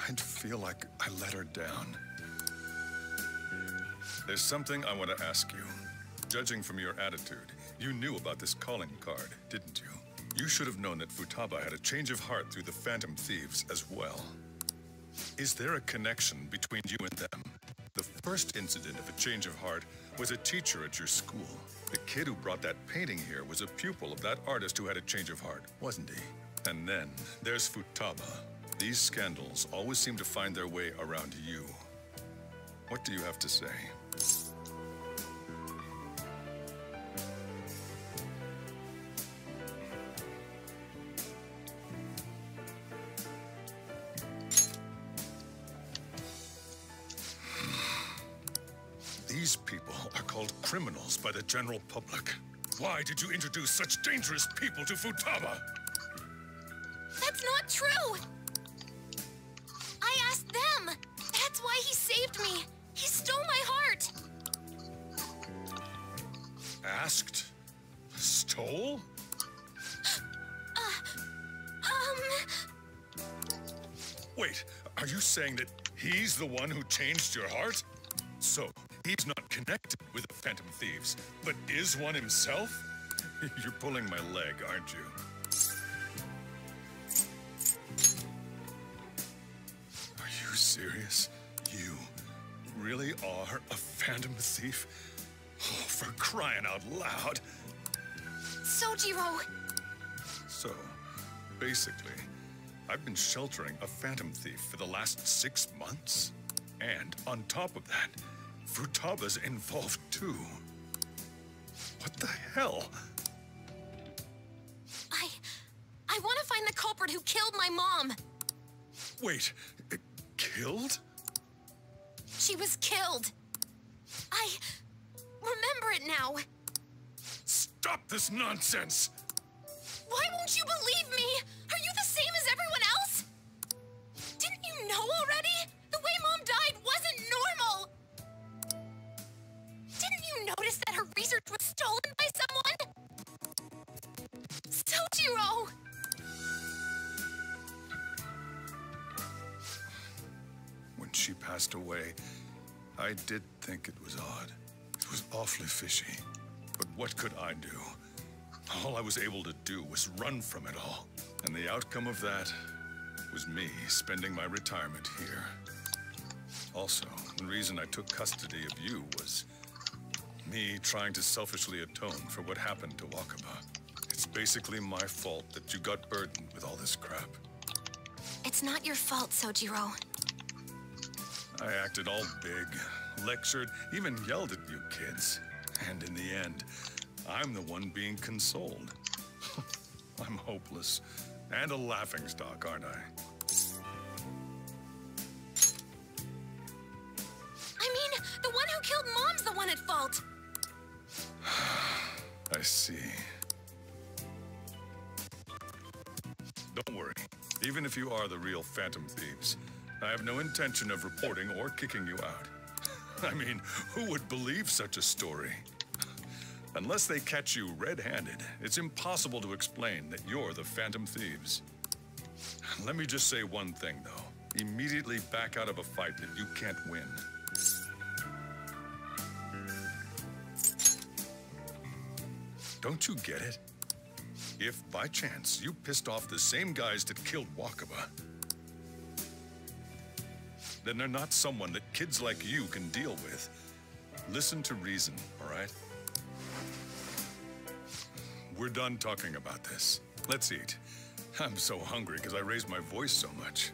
I'd feel like I let her down. There's something I want to ask you. Judging from your attitude, you knew about this calling card, didn't you? You should have known that Futaba had a change of heart through the Phantom Thieves as well. Is there a connection between you and them? The first incident of a change of heart was a teacher at your school. The kid who brought that painting here was a pupil of that artist who had a change of heart, wasn't he? And then there's Futaba. These scandals always seem to find their way around you. What do you have to say? These people are called criminals by the general public. Why did you introduce such dangerous people to Futaba? That's not true! I asked them! That's why he saved me! He stole my heart! Asked? Stole? Wait, are you saying that he's the one who changed your heart? So, he's not connected with the Phantom Thieves, but is one himself? You're pulling my leg, aren't you? Are you serious? You, really are a Phantom Thief? Oh, for crying out loud. Sojiro! So, basically, I've been sheltering a Phantom Thief for the last 6 months. And on top of that, Futaba's involved too. What the hell? I want to find the culprit who killed my mom. Wait, killed? She was killed. I remember it now. Stop this nonsense! Why won't you believe me? Are you the same as everyone else? Didn't you know already? The way Mom died wasn't normal. Didn't you notice that her research was stolen by someone? Sojiro! When she passed away, I did think it was odd. It was awfully fishy. But what could I do? All I was able to do was run from it all. And the outcome of that was me spending my retirement here. Also, the reason I took custody of you was me trying to selfishly atone for what happened to Wakaba. It's basically my fault that you got burdened with all this crap. It's not your fault, Sojiro. I acted all big, lectured, even yelled at you kids. And in the end, I'm the one being consoled. I'm hopeless and a laughingstock, aren't I? I mean, the one who killed Mom's the one at fault. I see. Don't worry. Even if you are the real Phantom Thieves, I have no intention of reporting or kicking you out. I mean, who would believe such a story? Unless they catch you red-handed, it's impossible to explain that you're the Phantom Thieves. Let me just say one thing, though. Immediately back out of a fight that you can't win. Don't you get it? If, by chance, you pissed off the same guys that killed Wakaba, then they're not someone that kids like you can deal with. Listen to reason, all right? We're done talking about this. Let's eat. I'm so hungry because I raised my voice so much.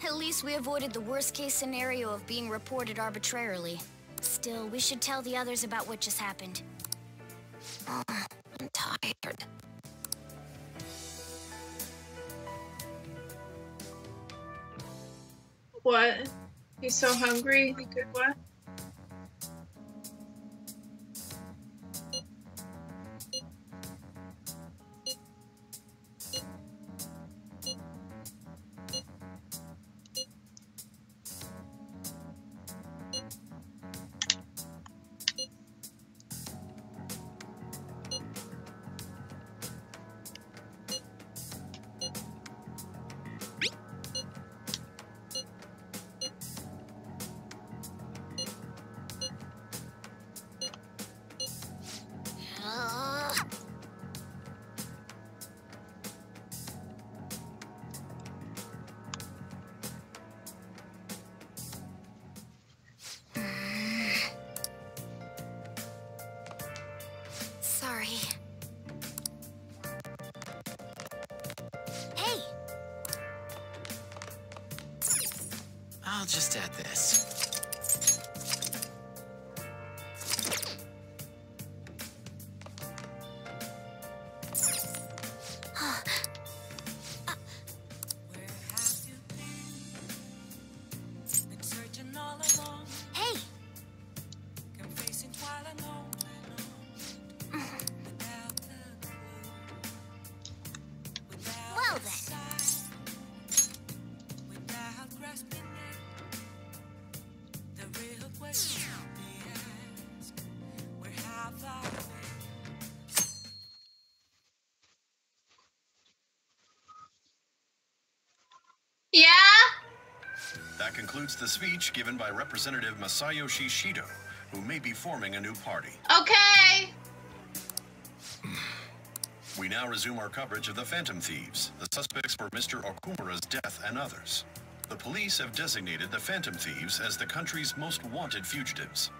At least we avoided the worst-case scenario of being reported arbitrarily. Still, we should tell the others about what just happened. Oh, I'm tired. What? He's so hungry, he could what? Sorry. Hey! I'll just add this. Hey! Well then. Yeah? That concludes the speech given by Representative Masayoshi Shido, who may be forming a new party. Okay. We now resume our coverage of the Phantom Thieves, the suspects for Mr. Okumura's death and others. The police have designated the Phantom Thieves as the country's most wanted fugitives,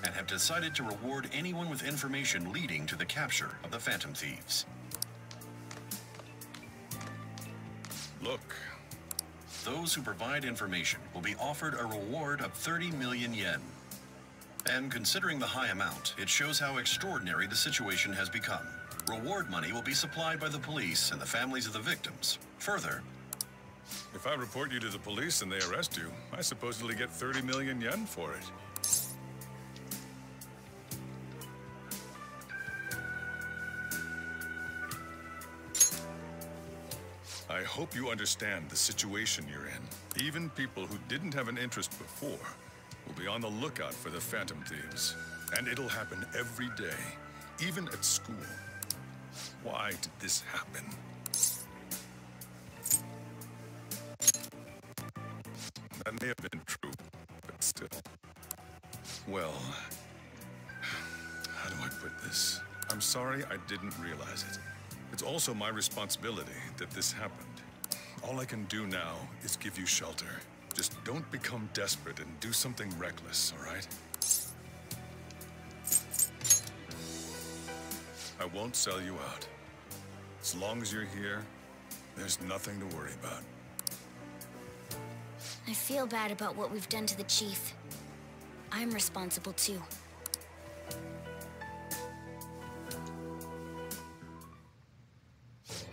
and have decided to reward anyone with information leading to the capture of the Phantom Thieves. Look. Those who provide information will be offered a reward of 30 million yen. And considering the high amount, it shows how extraordinary the situation has become. Reward money will be supplied by the police and the families of the victims. Further, If I report you to the police and they arrest you, I supposedly get 30 million yen for it. I hope you understand the situation you're in. Even people who didn't have an interest before will be on the lookout for the Phantom Thieves. And it'll happen every day, even at school. Why did this happen? That may have been true, but still. Well, how do I put this? I'm sorry I didn't realize it. It's also my responsibility that this happened. All I can do now is give you shelter. Just don't become desperate and do something reckless, all right? I won't sell you out. As long as you're here, there's nothing to worry about. I feel bad about what we've done to the chief. I'm responsible too.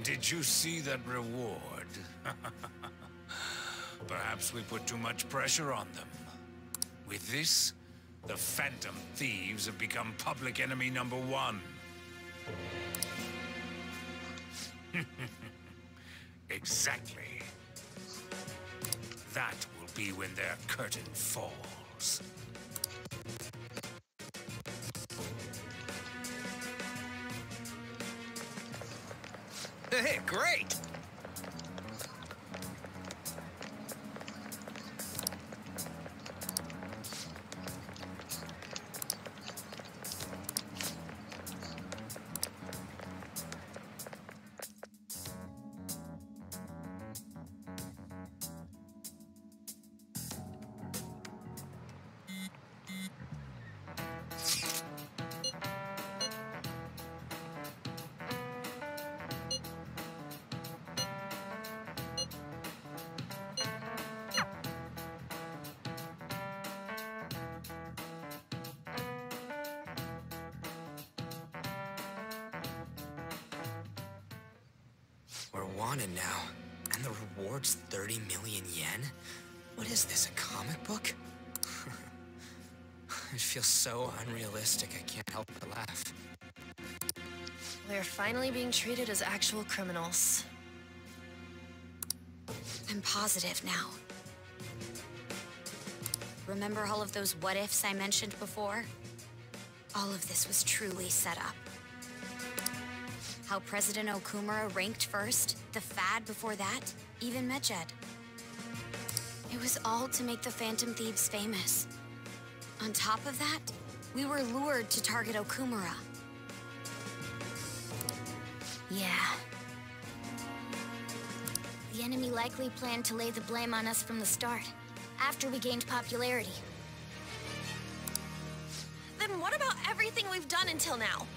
Did you see that reward? Perhaps we put too much pressure on them. With this, the Phantom Thieves have become public enemy #1. Exactly. That will be when their curtain falls. Hey, great! We're wanted now, and the reward's 30 million yen? What is this, a comic book? It feels so unrealistic, I can't help but laugh. We're finally being treated as actual criminals. I'm positive now. Remember all of those what-ifs I mentioned before? All of this was truly set up. How President Okumura ranked first, the Fad before that, even Medjed. It was all to make the Phantom Thieves famous. On top of that, we were lured to target Okumura. Yeah. The enemy likely planned to lay the blame on us from the start, after we gained popularity. Then what about everything we've done until now?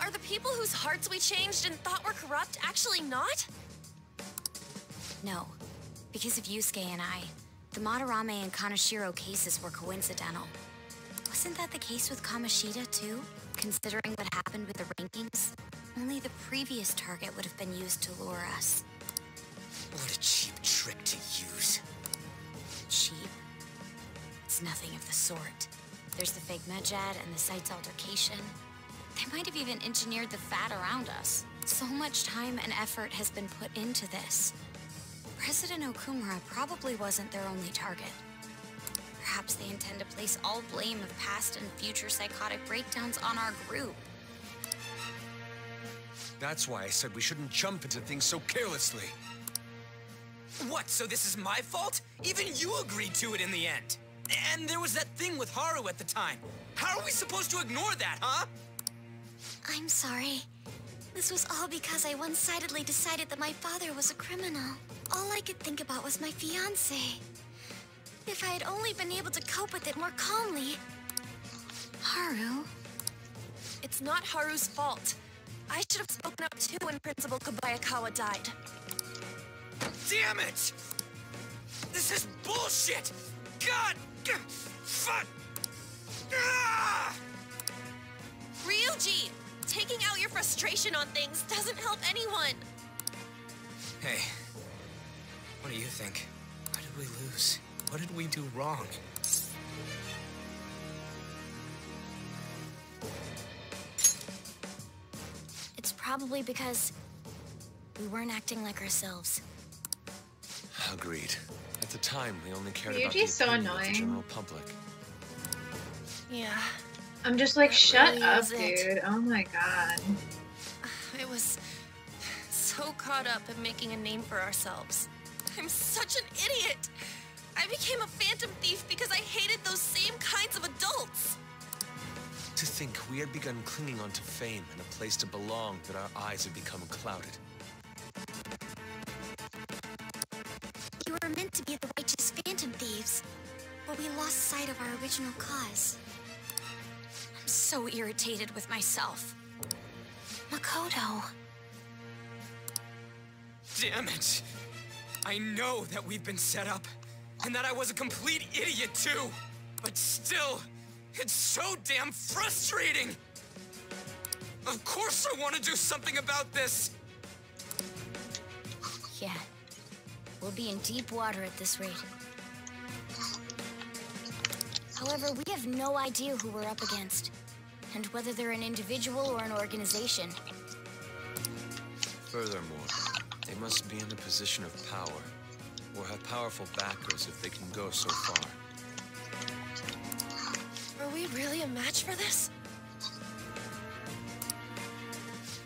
Are the people whose hearts we changed and thought were corrupt actually not? No. Because of Yusuke and I, the Madarame and Kaneshiro cases were coincidental. Wasn't that the case with Kamoshida, too? Considering what happened with the rankings, only the previous target would have been used to lure us. What a cheap trick to use. Cheap? It's nothing of the sort. There's the fake Medjed and the site's altercation. They might have even engineered the Fat around us. So much time and effort has been put into this. President Okumura probably wasn't their only target. Perhaps they intend to place all blame of past and future psychotic breakdowns on our group. That's why I said we shouldn't jump into things so carelessly. What, so this is my fault? Even you agreed to it in the end. And there was that thing with Haru at the time. How are we supposed to ignore that, huh? I'm sorry. This was all because I one-sidedly decided that my father was a criminal. All I could think about was my fiancé. If I had only been able to cope with it more calmly. Haru? It's not Haru's fault. I should have spoken up too when Principal Kobayakawa died. Damn it! This is bullshit! God! Fuck! Ah! Ryuji! Taking out your frustration on things doesn't help anyone. Hey, what do you think? Why did we lose? What did we do wrong? It's probably because we weren't acting like ourselves. Agreed. At the time, we only cared Ryuji's about the so opinion of the annoying. general public. Yeah. I'm just like, That shut really up, was it. dude. Oh my god. I was so caught up in making a name for ourselves. I'm such an idiot! I became a phantom thief because I hated those same kinds of adults! To think we had begun clinging onto fame and a place to belong, that our eyes had become clouded. You were meant to be the righteous phantom thieves, but we lost sight of our original cause. I'm so irritated with myself. Makoto. Damn it! I know that we've been set up, and that I was a complete idiot too! But still, it's so damn frustrating! Of course I want to do something about this! Yeah. We'll be in deep water at this rate. However, we have no idea who we're up against, and whether they're an individual or an organization. Furthermore, they must be in a position of power, or have powerful backers if they can go so far. Are we really a match for this?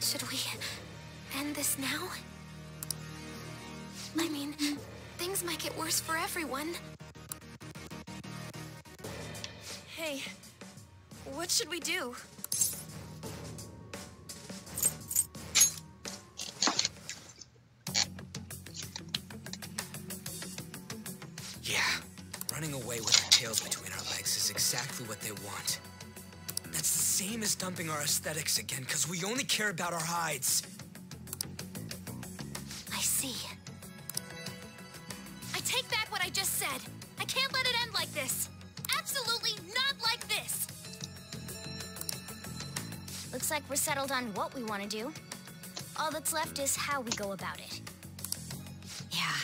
Should we end this now? I mean, things might get worse for everyone. Hey, what should we do? Yeah, running away with our tails between our legs is exactly what they want. That's the same as dumping our aesthetics again, because we only care about our hides. I see. I take back what I just said. I can't let it end like this. Absolutely not like this. Looks like we're settled on what we want to do. All that's left is how we go about it. Yeah.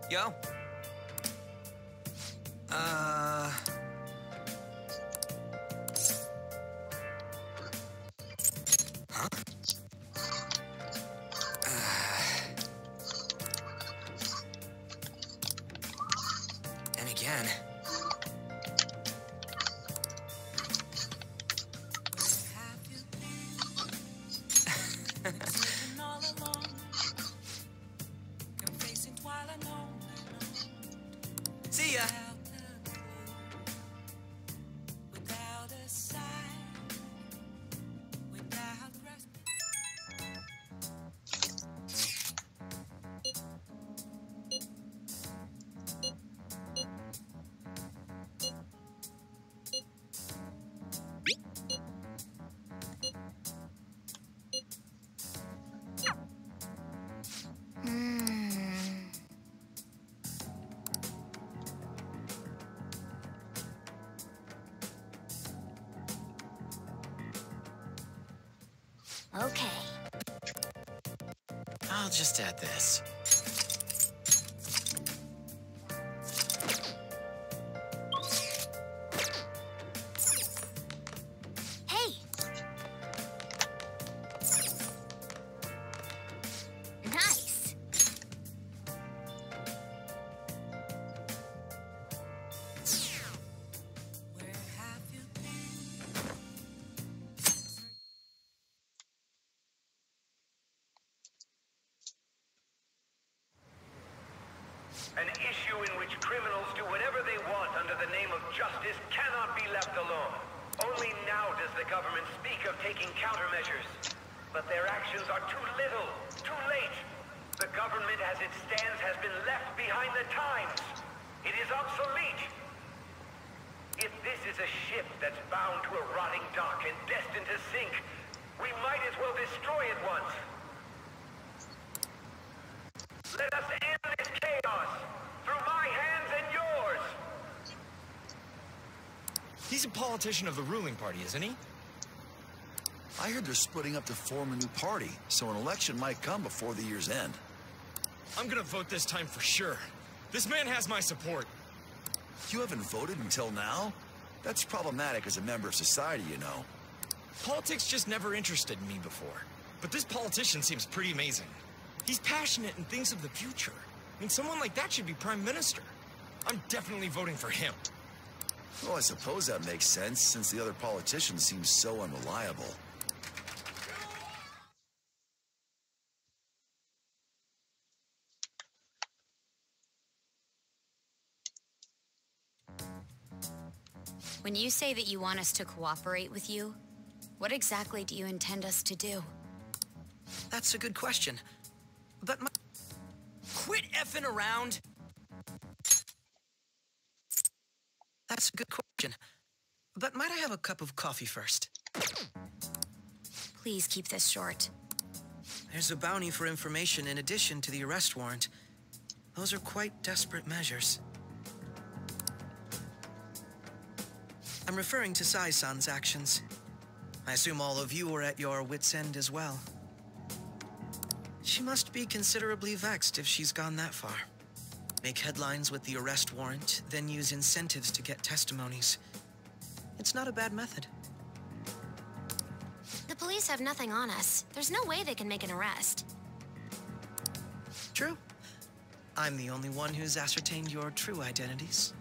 Yo. Huh? And again. See ya. Okay. I'll just add this. Hey! Nice! justice cannot be left alone. Only now does the government speak of taking countermeasures. But their actions are too little, too late. The government as it stands has been left behind the times. It is obsolete. If this is a ship that's bound to a rotting dock and destined to sink, we might as well destroy it once. Let us end this chaos through my hands and yours. He's a politician of the ruling party, isn't he? I heard they're splitting up to form a new party, so an election might come before the year's end. I'm gonna vote this time for sure. This man has my support. You haven't voted until now? That's problematic as a member of society, you know. Politics just never interested me before. But this politician seems pretty amazing. He's passionate and thinks of the future. I mean, someone like that should be prime minister. I'm definitely voting for him. Well, I suppose that makes sense, since the other politicians seem so unreliable. When you say that you want us to cooperate with you, what exactly do you intend us to do? That's a good question. But Quit effing around! That's a good question. But might I have a cup of coffee first? Please keep this short. There's a bounty for information in addition to the arrest warrant. Those are quite desperate measures. I'm referring to Sai-san's actions. I assume all of you are at your wits' end as well. She must be considerably vexed if she's gone that far. Make headlines with the arrest warrant, then use incentives to get testimonies. It's not a bad method. The police have nothing on us. There's no way they can make an arrest. True. I'm the only one who's ascertained your true identities.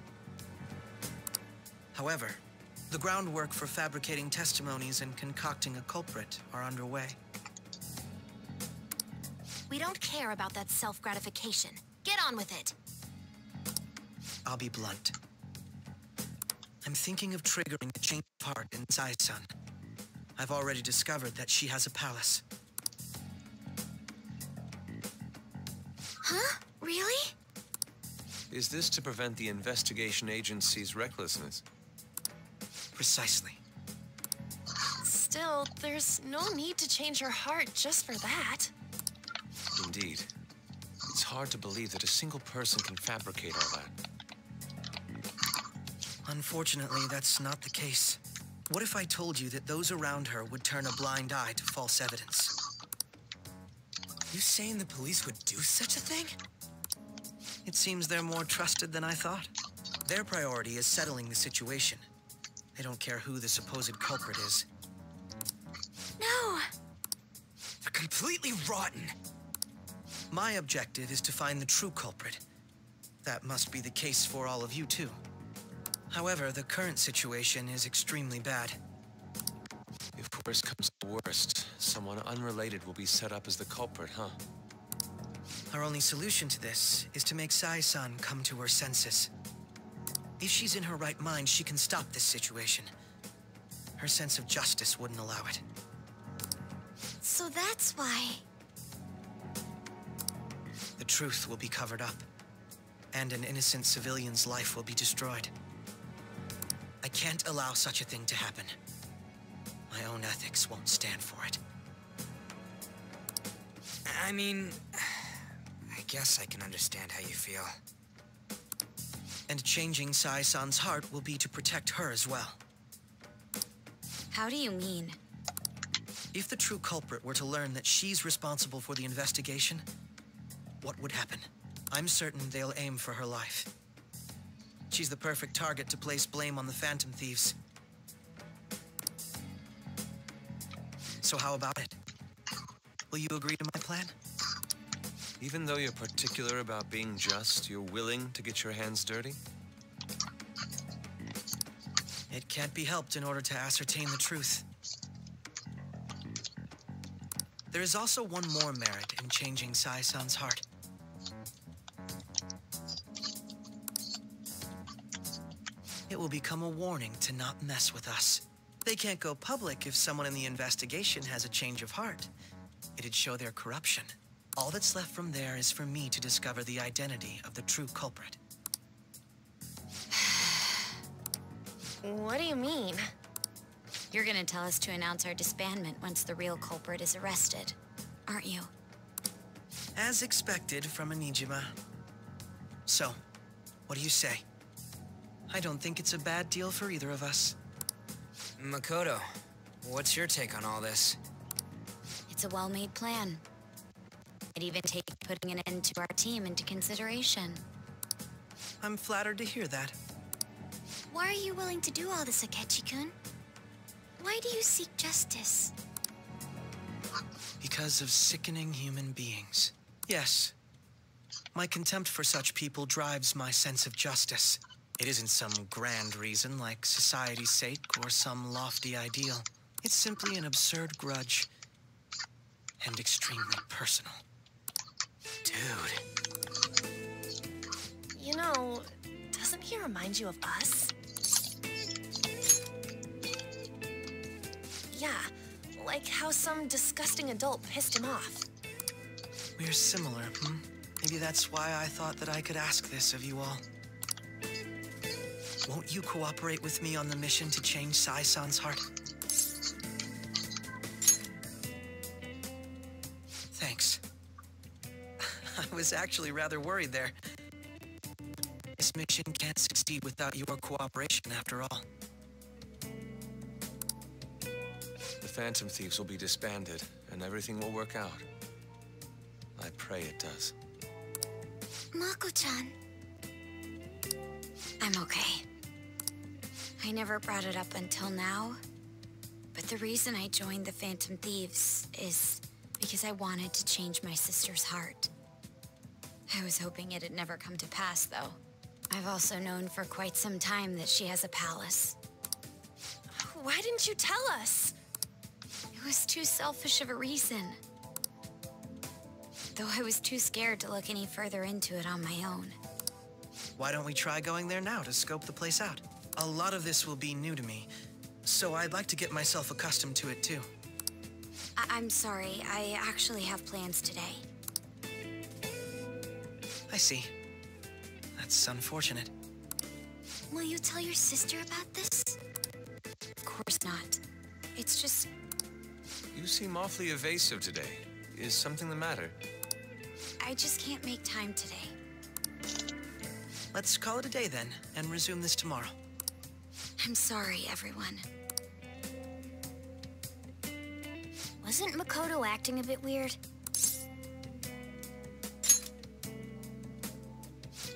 However, the groundwork for fabricating testimonies and concocting a culprit are underway. We don't care about that self-gratification. Get on with it. I'll be blunt. I'm thinking of triggering a change of heart in Sai-san. I've already discovered that she has a palace. Huh? Really? Is this to prevent the investigation agency's recklessness? Precisely. Still, there's no need to change her heart just for that. Indeed. It's hard to believe that a single person can fabricate all that. Unfortunately, that's not the case. What if I told you that those around her would turn a blind eye to false evidence? You saying the police would do such a thing? It seems they're more trusted than I thought. Their priority is settling the situation. They don't care who the supposed culprit is. No! They're completely rotten. My objective is to find the true culprit. That must be the case for all of you, too. However, the current situation is extremely bad. If worst comes to worst, someone unrelated will be set up as the culprit, huh? Our only solution to this is to make Sai-san come to her senses. If she's in her right mind, she can stop this situation. Her sense of justice wouldn't allow it. So that's why... The truth will be covered up, and an innocent civilian's life will be destroyed. I can't allow such a thing to happen. My own ethics won't stand for it. I mean, I guess I can understand how you feel. And changing Sai-san's heart will be to protect her as well. How do you mean? If the true culprit were to learn that she's responsible for the investigation, what would happen? I'm certain they'll aim for her life. She's the perfect target to place blame on the Phantom Thieves. So how about it? Will you agree to my plan? Even though you're particular about being just, you're willing to get your hands dirty? It can't be helped in order to ascertain the truth. There is also one more merit in changing Sai-san's heart. It will become a warning to not mess with us. They can't go public if someone in the investigation has a change of heart. It'd show their corruption. All that's left from there is for me to discover the identity of the true culprit. What do you mean? You're gonna tell us to announce our disbandment once the real culprit is arrested, aren't you? As expected from Onijima. So, what do you say? I don't think it's a bad deal for either of us. Makoto, what's your take on all this? It's a well-made plan. I'd even take putting an end to our team into consideration. I'm flattered to hear that. Why are you willing to do all this, Akechi-kun? Why do you seek justice? Because of sickening human beings. Yes. My contempt for such people drives my sense of justice. It isn't some grand reason like society's sake or some lofty ideal. It's simply an absurd grudge. And extremely personal. Dude. You know, doesn't he remind you of us? Yeah, like how some disgusting adult pissed him off. We're similar, hmm? Maybe that's why I thought that I could ask this of you all. Won't you cooperate with me on the mission to change Sai-san's heart? Thanks. I was actually rather worried there. This mission can't succeed without your cooperation, after all. The Phantom Thieves will be disbanded, and everything will work out. I pray it does. Mako-chan. I'm okay. I never brought it up until now, but the reason I joined the Phantom Thieves is because I wanted to change my sister's heart. I was hoping it'd never come to pass, though. I've also known for quite some time that she has a palace. Why didn't you tell us? It was too selfish of a reason. Though I was too scared to look any further into it on my own. Why don't we try going there now to scope the place out? A lot of this will be new to me, so I'd like to get myself accustomed to it too. I'm sorry, I actually have plans today. I see. That's unfortunate. Will you tell your sister about this? Of course not. It's just... You seem awfully evasive today. Is something the matter? I just can't make time today. Let's call it a day then, and resume this tomorrow. I'm sorry, everyone. Wasn't Makoto acting a bit weird?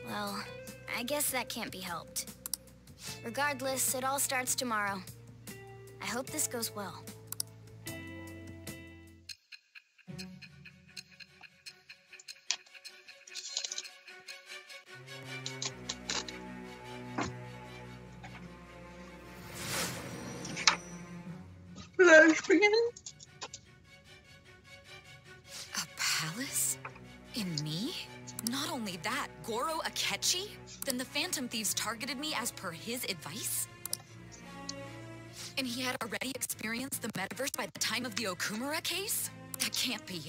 Well, I guess that can't be helped. Regardless, it all starts tomorrow. I hope this goes well. A palace? In me? Not only that, Goro Akechi? Then the Phantom Thieves targeted me as per his advice? And he had already experienced the metaverse by the time of the Okumura case? That can't be.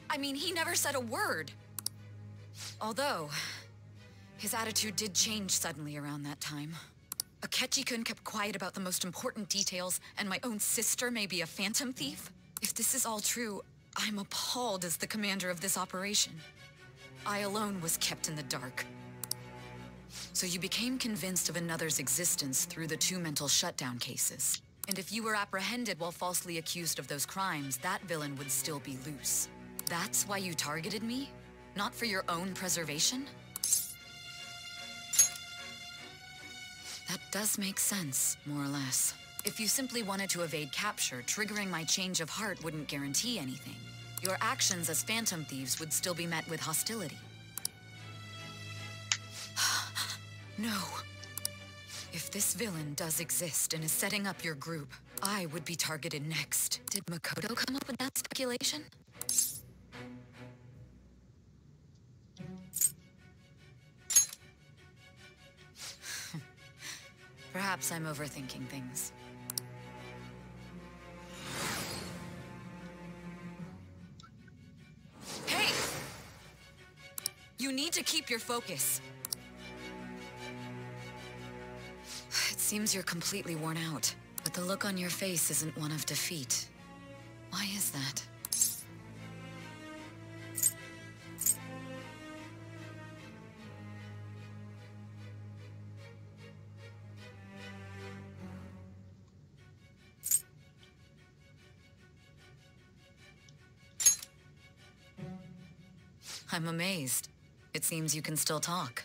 I mean, he never said a word. Although, his attitude did change suddenly around that time. Akechi-kun kept quiet about the most important details, and my own sister may be a Phantom Thief? If this is all true, I'm appalled as the commander of this operation. I alone was kept in the dark. So you became convinced of another's existence through the 2 mental shutdown cases. And if you were apprehended while falsely accused of those crimes, that villain would still be loose. That's why you targeted me? Not for your own preservation? That does make sense, more or less. If you simply wanted to evade capture, triggering my change of heart wouldn't guarantee anything. Your actions as Phantom Thieves would still be met with hostility. No. If this villain does exist and is setting up your group, I would be targeted next. Did Makoto come up with that speculation? Perhaps I'm overthinking things. Hey! You need to keep your focus. It seems you're completely worn out, but the look on your face isn't one of defeat. Why is that? I'm amazed. It seems you can still talk.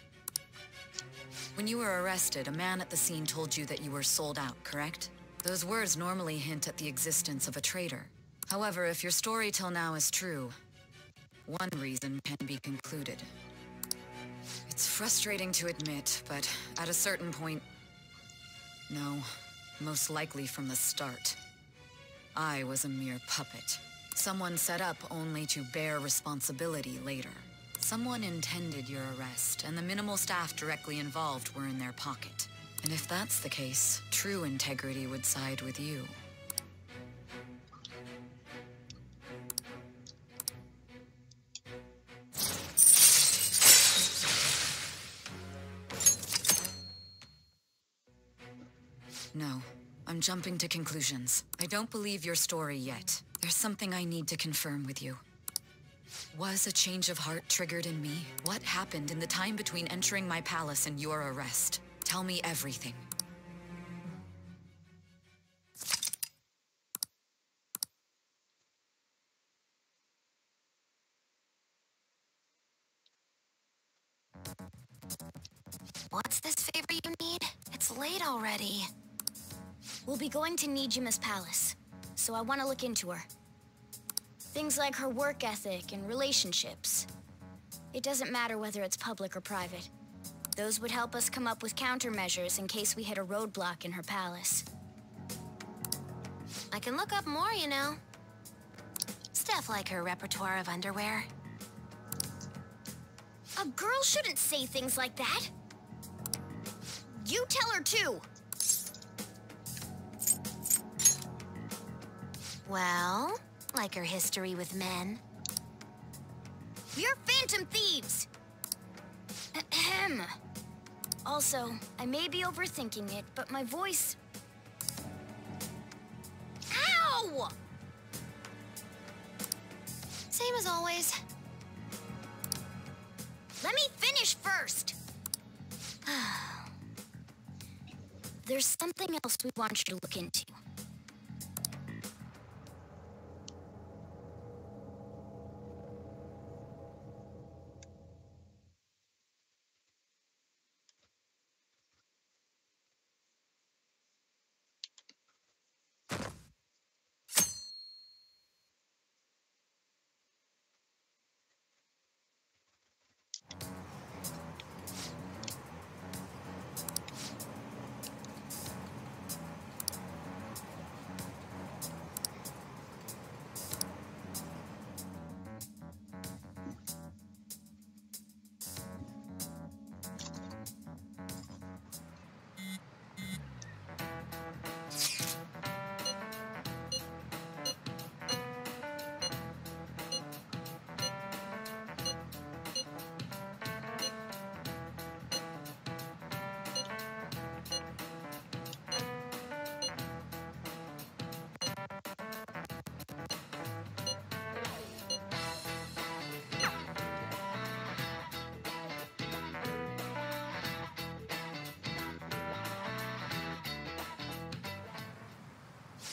When you were arrested, a man at the scene told you that you were sold out, correct? Those words normally hint at the existence of a traitor. However, if your story till now is true, one reason can be concluded. It's frustrating to admit, but at a certain point... No, most likely from the start. I was a mere puppet. Someone set up only to bear responsibility later. Someone intended your arrest, and the minimal staff directly involved were in their pocket. And if that's the case, true integrity would side with you. No, I'm jumping to conclusions. I don't believe your story yet. There's something I need to confirm with you. Was a change of heart triggered in me? What happened in the time between entering my palace and your arrest? Tell me everything. What's this favor you need? It's late already. We'll be going to Nijima's palace, so I want to look into her. Things like her work ethic and relationships. It doesn't matter whether it's public or private. Those would help us come up with countermeasures in case we hit a roadblock in her palace. I can look up more, you know. Stuff like her repertoire of underwear. A girl shouldn't say things like that. You tell her too. Well, like her history with men. We're Phantom Thieves! Ahem. Also, I may be overthinking it, but my voice... Ow! Same as always. Let me finish first! There's something else we want you to look into.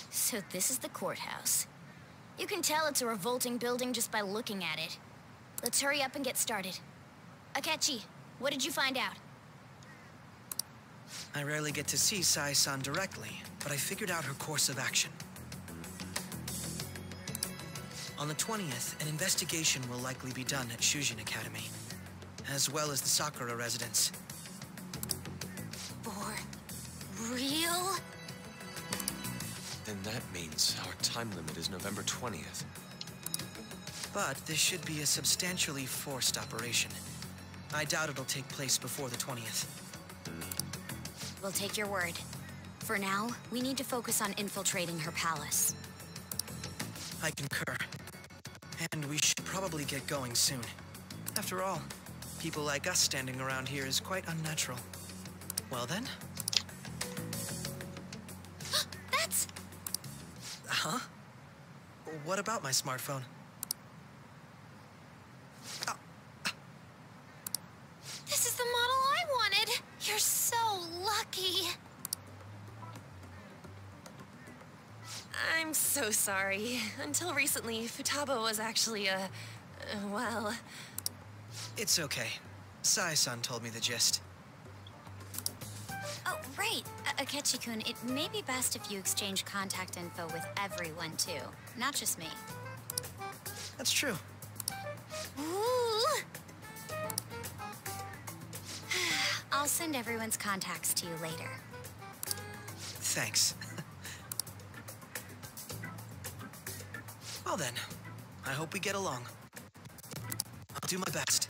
So this is the courthouse. You can tell it's a revolting building just by looking at it. Let's hurry up and get started. Akechi, what did you find out? I rarely get to see Sai-san directly, but I figured out her course of action. On the 20th, an investigation will likely be done at Shujin Academy, as well as the Sakura residence. For real? Then that means our time limit is November 20th. But this should be a substantially forced operation. I doubt it'll take place before the 20th. We'll take your word. For now, we need to focus on infiltrating her palace. I concur. And we should probably get going soon. After all, people like us standing around here is quite unnatural. Well then? That's... Huh? What about my smartphone? This is the model I wanted. You're so lucky. I'm so sorry. Until recently, Futaba was actually well... It's okay. Sai-san told me the gist. Oh, right. Akechi-kun, it may be best if you exchange contact info with everyone, too. Not just me. That's true. Ooh! I'll send everyone's contacts to you later. Thanks. Well then, I hope we get along. I'll do my best.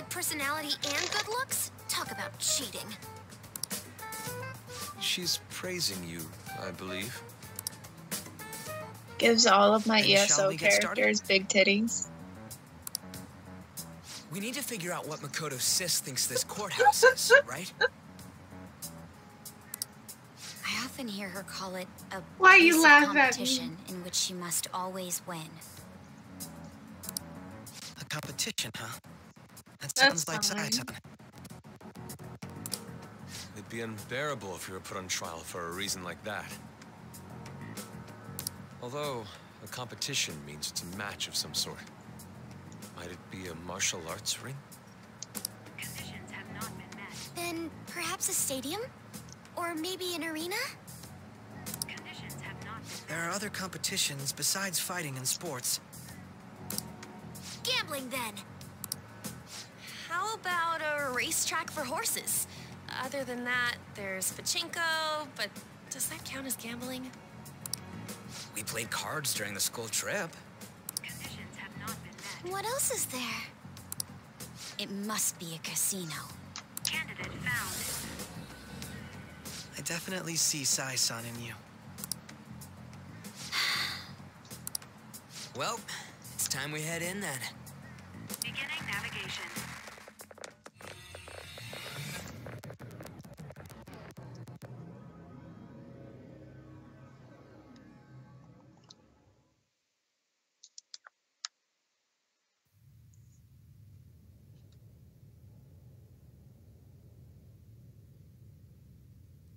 Personality and good looks? Talk about cheating. She's praising you, I believe. Gives all of my Then shall ESO we get started? characters big titties. We need to figure out what Makoto Sis thinks this courthouse is, right? I often hear her call it a Why you basic laugh at me? competition in which she must always win. A competition, huh? That That's sounds like fine. Sai-san. It'd be unbearable if you were put on trial for a reason like that. Although, a competition means it's a match of some sort. Might it be a martial arts ring? Conditions have not been met. Then perhaps a stadium? Or maybe an arena? Conditions have not been met. There are other competitions besides fighting and sports. Gambling, then! How about a racetrack for horses? Other than that, there's pachinko, but does that count as gambling? We played cards during the school trip. Conditions have not been met. What else is there? It must be a casino. Candidate found. I definitely see Sai-san in you. Well, it's time we head in then. Beginning navigation.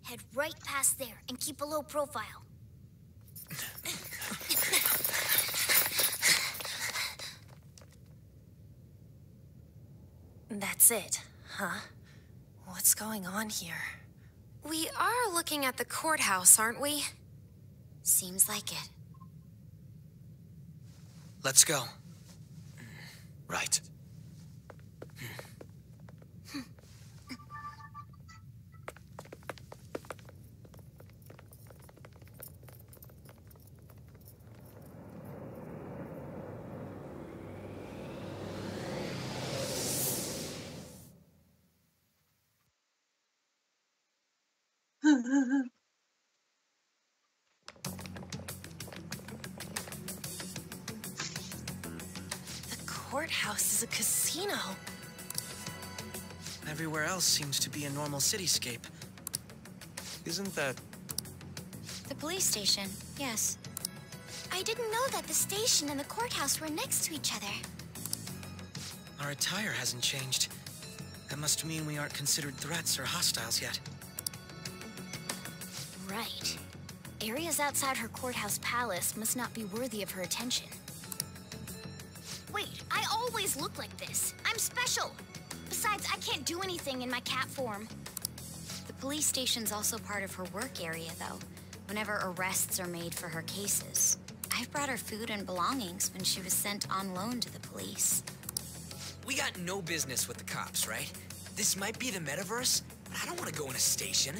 Head right past there and keep a low profile. That's it, huh? What's going on here? We are looking at the courthouse, aren't we? Seems like it. Let's go. Right. The courthouse is a casino. Everywhere else seems to be a normal cityscape. Isn't that... The police station, yes. I didn't know that the station and the courthouse were next to each other. Our attire hasn't changed. That must mean we aren't considered threats or hostiles yet. Right. Areas outside her courthouse palace must not be worthy of her attention. Wait, I always look like this. I'm special. Besides, I can't do anything in my cat form. The police station's also part of her work area, though, whenever arrests are made for her cases. I've brought her food and belongings when she was sent on loan to the police. We got no business with the cops, right? This might be the metaverse, but I don't want to go in a station.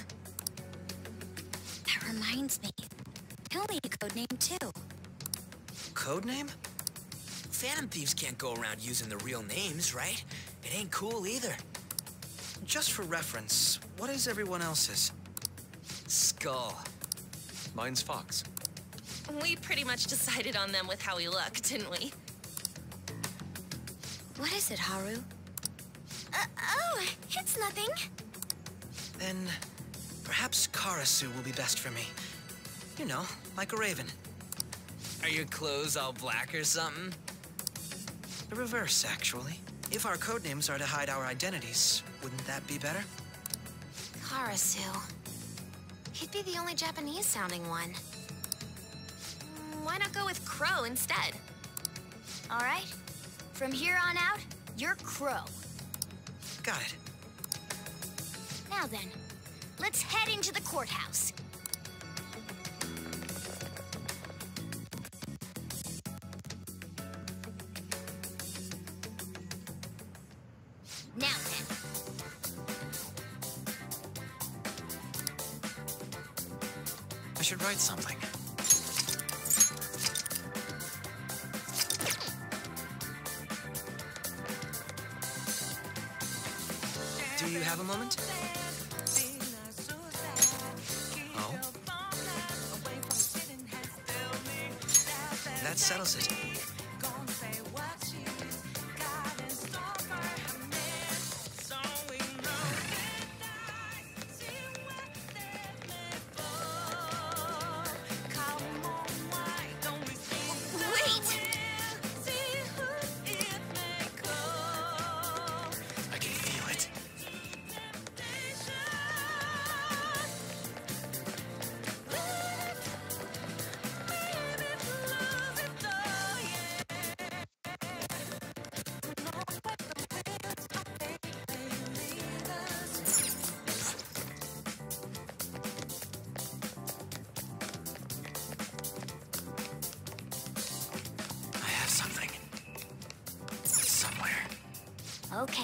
That reminds me. He'll need a code name, too. Code name? Phantom Thieves can't go around using the real names, right? It ain't cool either. Just for reference, what is everyone else's? Skull. Mine's Fox. We pretty much decided on them with how we look, didn't we? What is it, Haru? Oh, it's nothing. Then perhaps Karasu will be best for me. You know, like a raven. Are your clothes all black or something? The reverse, actually. If our codenames are to hide our identities, wouldn't that be better? Karasu. He'd be the only Japanese-sounding one. Why not go with Crow instead? All right. From here on out, you're Crow. Got it. Now then, let's head into the courthouse. Now then. I should write something. Do you have a moment? Oh? That settles it. Okay.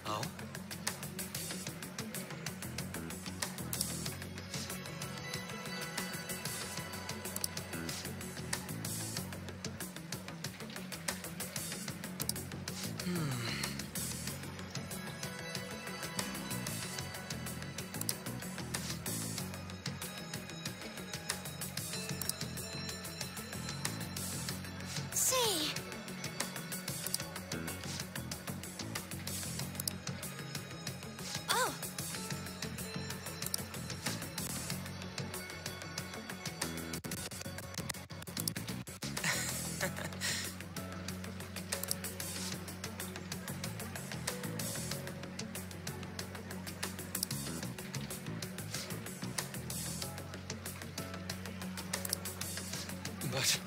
Oh? See. Oh. But...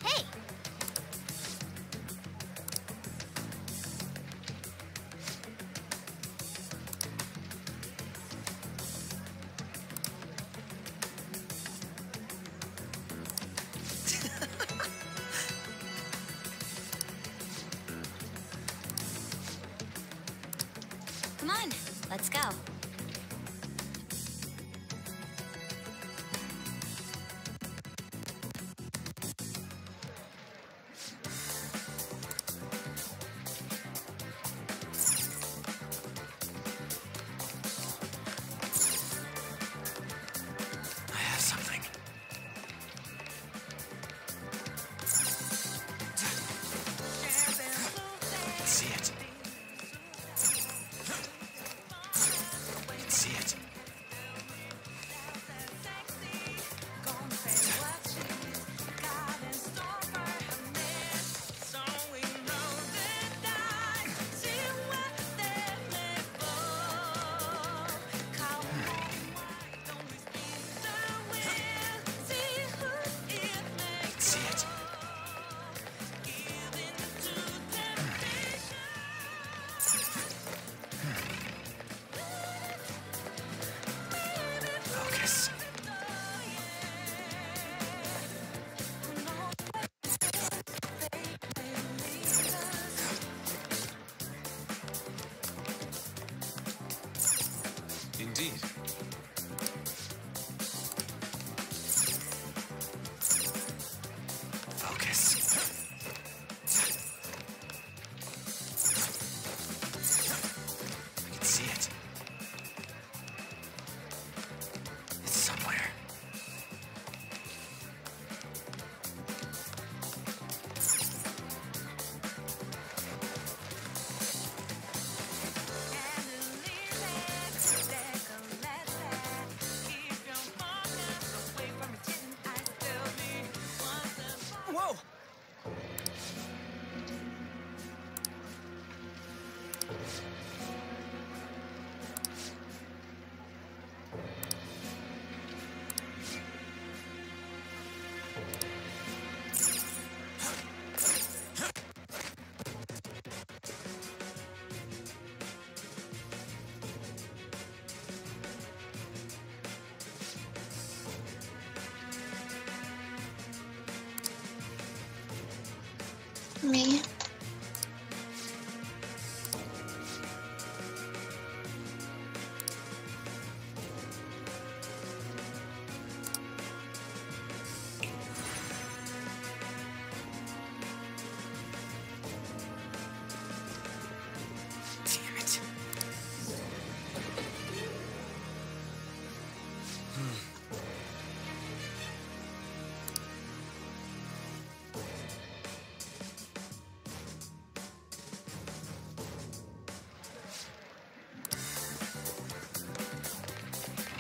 Hey. Come on, let's go. I have something. Let's see it. Me. Damn it.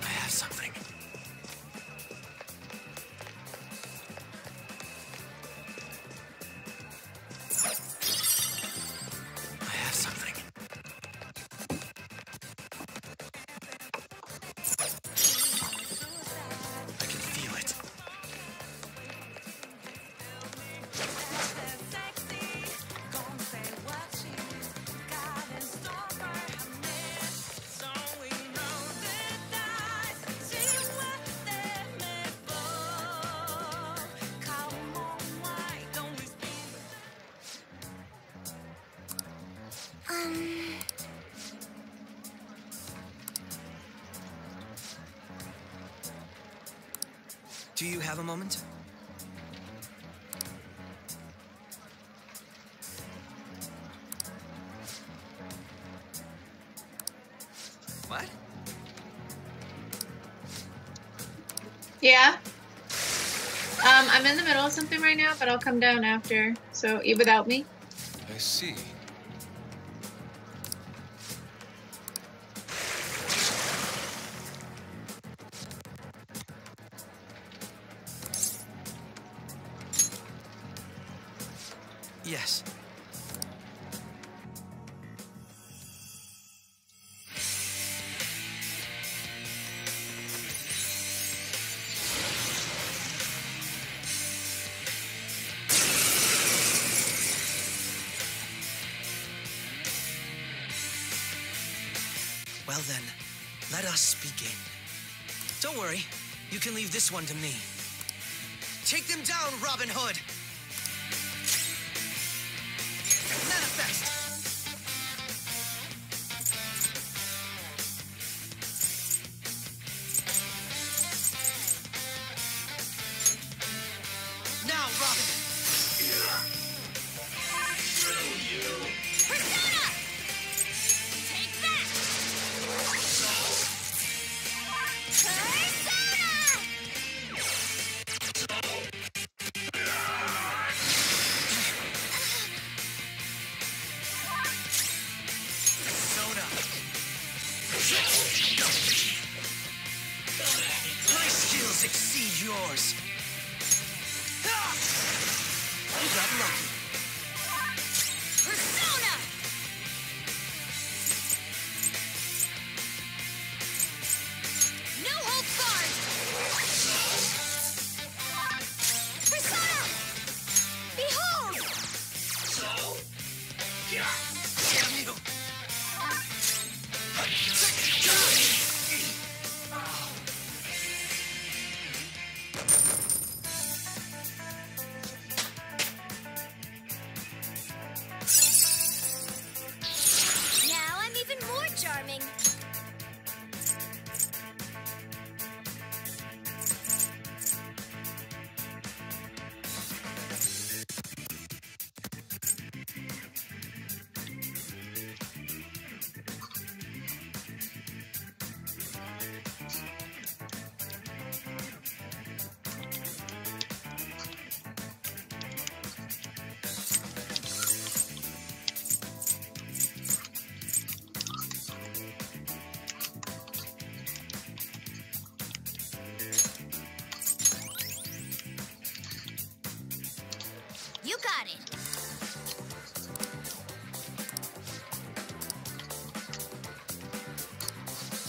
I have something. I have something. I can feel it. Do you have a moment? What? Yeah. I'm in the middle of something right now, but I'll come down after. So eat without me. I see. Yes. Well then, let us begin. Don't worry, you can leave this one to me. Take them down, Robin Hood! Manifest! Now, Robin! Persona! Take that! My skills exceed yours. Ah! You got lucky. Persona! No holds barred! Persona! Behold! Damn you! Now I'm even more charming.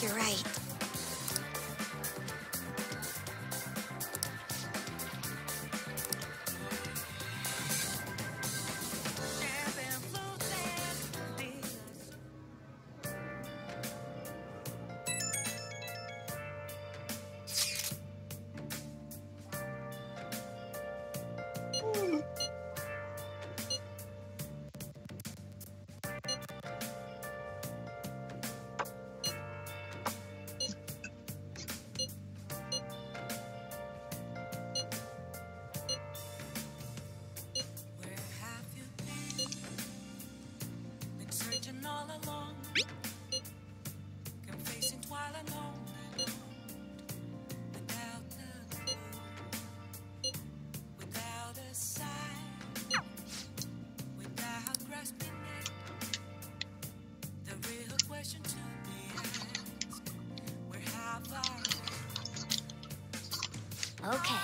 You're right. Okay.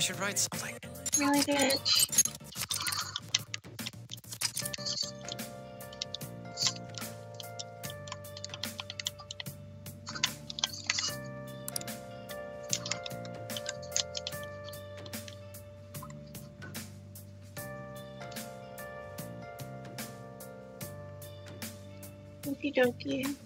I should write something. Really good. Okie dokie.